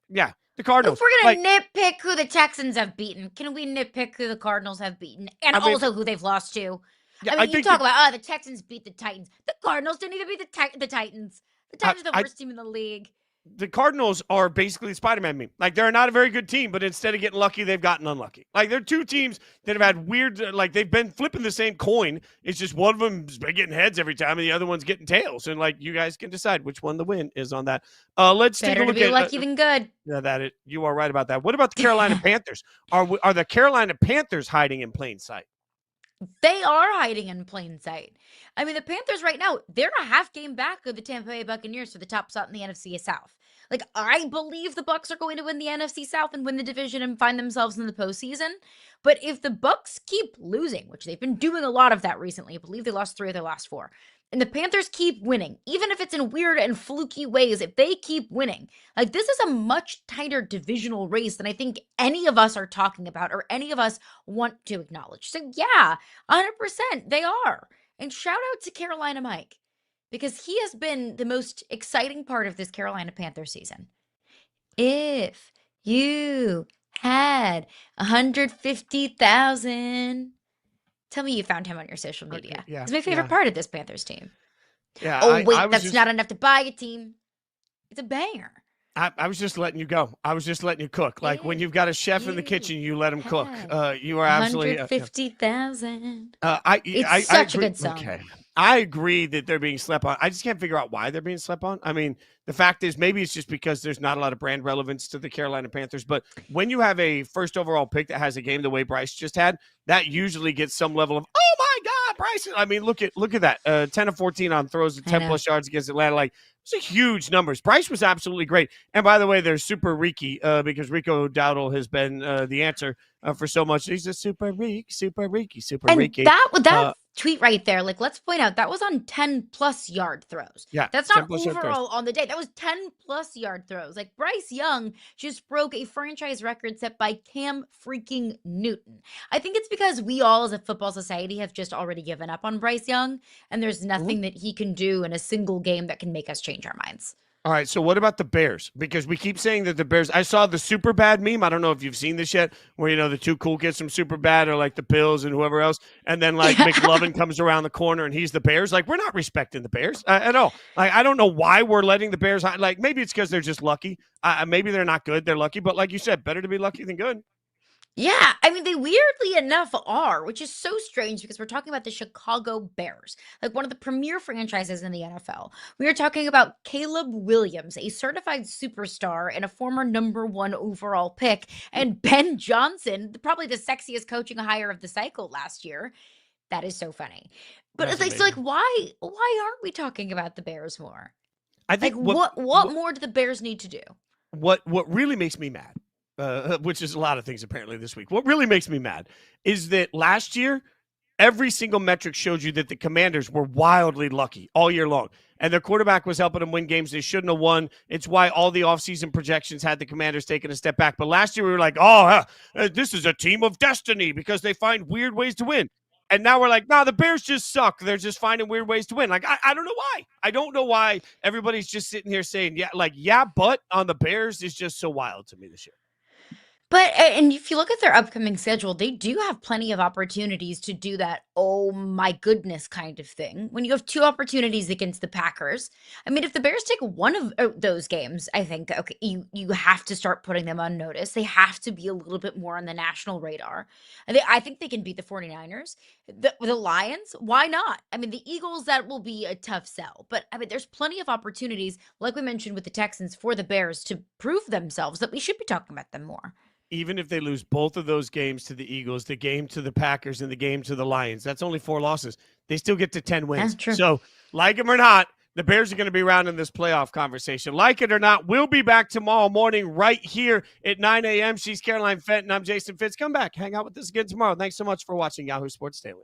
Yeah. The Cardinals. If we're going to nitpick who the Texans have beaten, can we nitpick who the Cardinals have beaten? And also who they've lost to? Yeah, you talk about, the Texans beat the Titans. The Cardinals didn't even beat the Titans. The Titans are the worst team in the league. The Cardinals are basically Spider-Man meme. Like, they're not a very good team, but instead of getting lucky, they've gotten unlucky. Like, they're 2 teams that have had weird, they've been flipping the same coin. It's just one of them's been getting heads every time, and the other one's getting tails. And, you guys can decide which one the win is on that. Let's take a look at... Better to be lucky than good. Yeah, you are right about that. What about the Carolina Panthers? Are the Carolina Panthers hiding in plain sight? They are hiding in plain sight. I mean, the Panthers right now, they're a half game back of the Tampa Bay Buccaneers for the top spot in the NFC South. I believe the Bucs are going to win the NFC South and win the division and find themselves in the postseason. But if the Bucs keep losing, which they've been doing a lot of that recently, I believe they lost 3 of their last 4, and the Panthers keep winning, even if it's in weird and fluky ways, if they keep winning, this is a much tighter divisional race than I think any of us are talking about or any of us want to acknowledge. So yeah, 100% they are. And shout out to Carolina Mike, because he has been the most exciting part of this Carolina Panthers season. If you had 150,000... Tell me you found him on your social media. Yeah, it's my favorite part of this Panthers team. Yeah. Oh, wait, that's not enough to buy a team. It's a banger. I was just letting you go. I was just letting you cook. When you've got a chef in the kitchen, you let him cook. You are absolutely... 150,000. It's such a good song. Okay. I agree that they're being slept on. I just can't figure out why they're being slept on. I mean, the fact is maybe it's just because there's not a lot of brand relevance to the Carolina Panthers. But when you have a first overall pick that has a game the way Bryce just had, that usually gets some level of, oh my God, Bryce. I mean, look at that. 10 of 14 on throws at 10 plus yards against Atlanta. Like, those are huge numbers. Bryce was absolutely great. And by the way, there's Super Reeky because Rico Dowdle has been the answer for so much. He's a Super Reek, Super Reeky, Super And Reeky. that tweet right there, like, let's point out that was on 10+ yard throws. Yeah, that's not 10+ yard overall on the day. That was 10+ yard throws. Like, Bryce Young just broke a franchise record set by Cam freaking Newton. I think it's because we all as a football society have just already given up on Bryce Young, and there's nothing that he can do in a single game that can make us change our minds. All right, so what about the Bears? Because we keep saying that the Bears – I saw the Super Bad meme. I don't know if you've seen this yet, where, the two cool kids from Super Bad are like the Bills and whoever else, and then, like, McLovin comes around the corner and he's the Bears. Like, we're not respecting the Bears at all. Like, I don't know why we're letting the Bears – like, maybe it's because they're just lucky. Maybe they're not good. They're lucky. But like you said, better to be lucky than good. Yeah, I mean, they weirdly enough are, which is so strange because we're talking about the Chicago Bears, like one of the premier franchises in the NFL. We are talking about Caleb Williams, a certified superstar and a former #1 overall pick, and Ben Johnson, probably the sexiest coaching hire of the cycle last year. That is so funny. But That's it's like, why aren't we talking about the Bears more? I think what more do the Bears need to do? What really makes me mad, which is a lot of things apparently this week. What really makes me mad is that last year, every single metric showed you that the Commanders were wildly lucky all year long. And their quarterback was helping them win games they shouldn't have won. It's why all the offseason projections had the Commanders taking a step back. But last year we were like, this is a team of destiny because they find weird ways to win. And now we're like, no, the Bears just suck. They're just finding weird ways to win. Like, I don't know why. I don't know why everybody's just sitting here saying, but on the Bears is just so wild to me this year. But and if you look at their upcoming schedule, they do have plenty of opportunities to do that, oh my goodness kind of thing. When you have 2 opportunities against the Packers, I mean, if the Bears take one of those games, I think, okay, you have to start putting them on notice. They have to be a little bit more on the national radar. I think they can beat the 49ers. The Lions, why not? I mean, the Eagles, that will be a tough sell. But, I mean, there's plenty of opportunities, like we mentioned with the Texans, for the Bears to prove themselves that we should be talking about them more. Even if they lose both of those games to the Eagles, the game to the Packers, and the game to the Lions, that's only 4 losses. They still get to 10 wins. That's true. So, like them or not, the Bears are going to be around in this playoff conversation. Like it or not, we'll be back tomorrow morning right here at 9 a.m. She's Caroline Fenton. I'm Jason Fitz. Come back. Hang out with us again tomorrow. Thanks so much for watching Yahoo Sports Daily.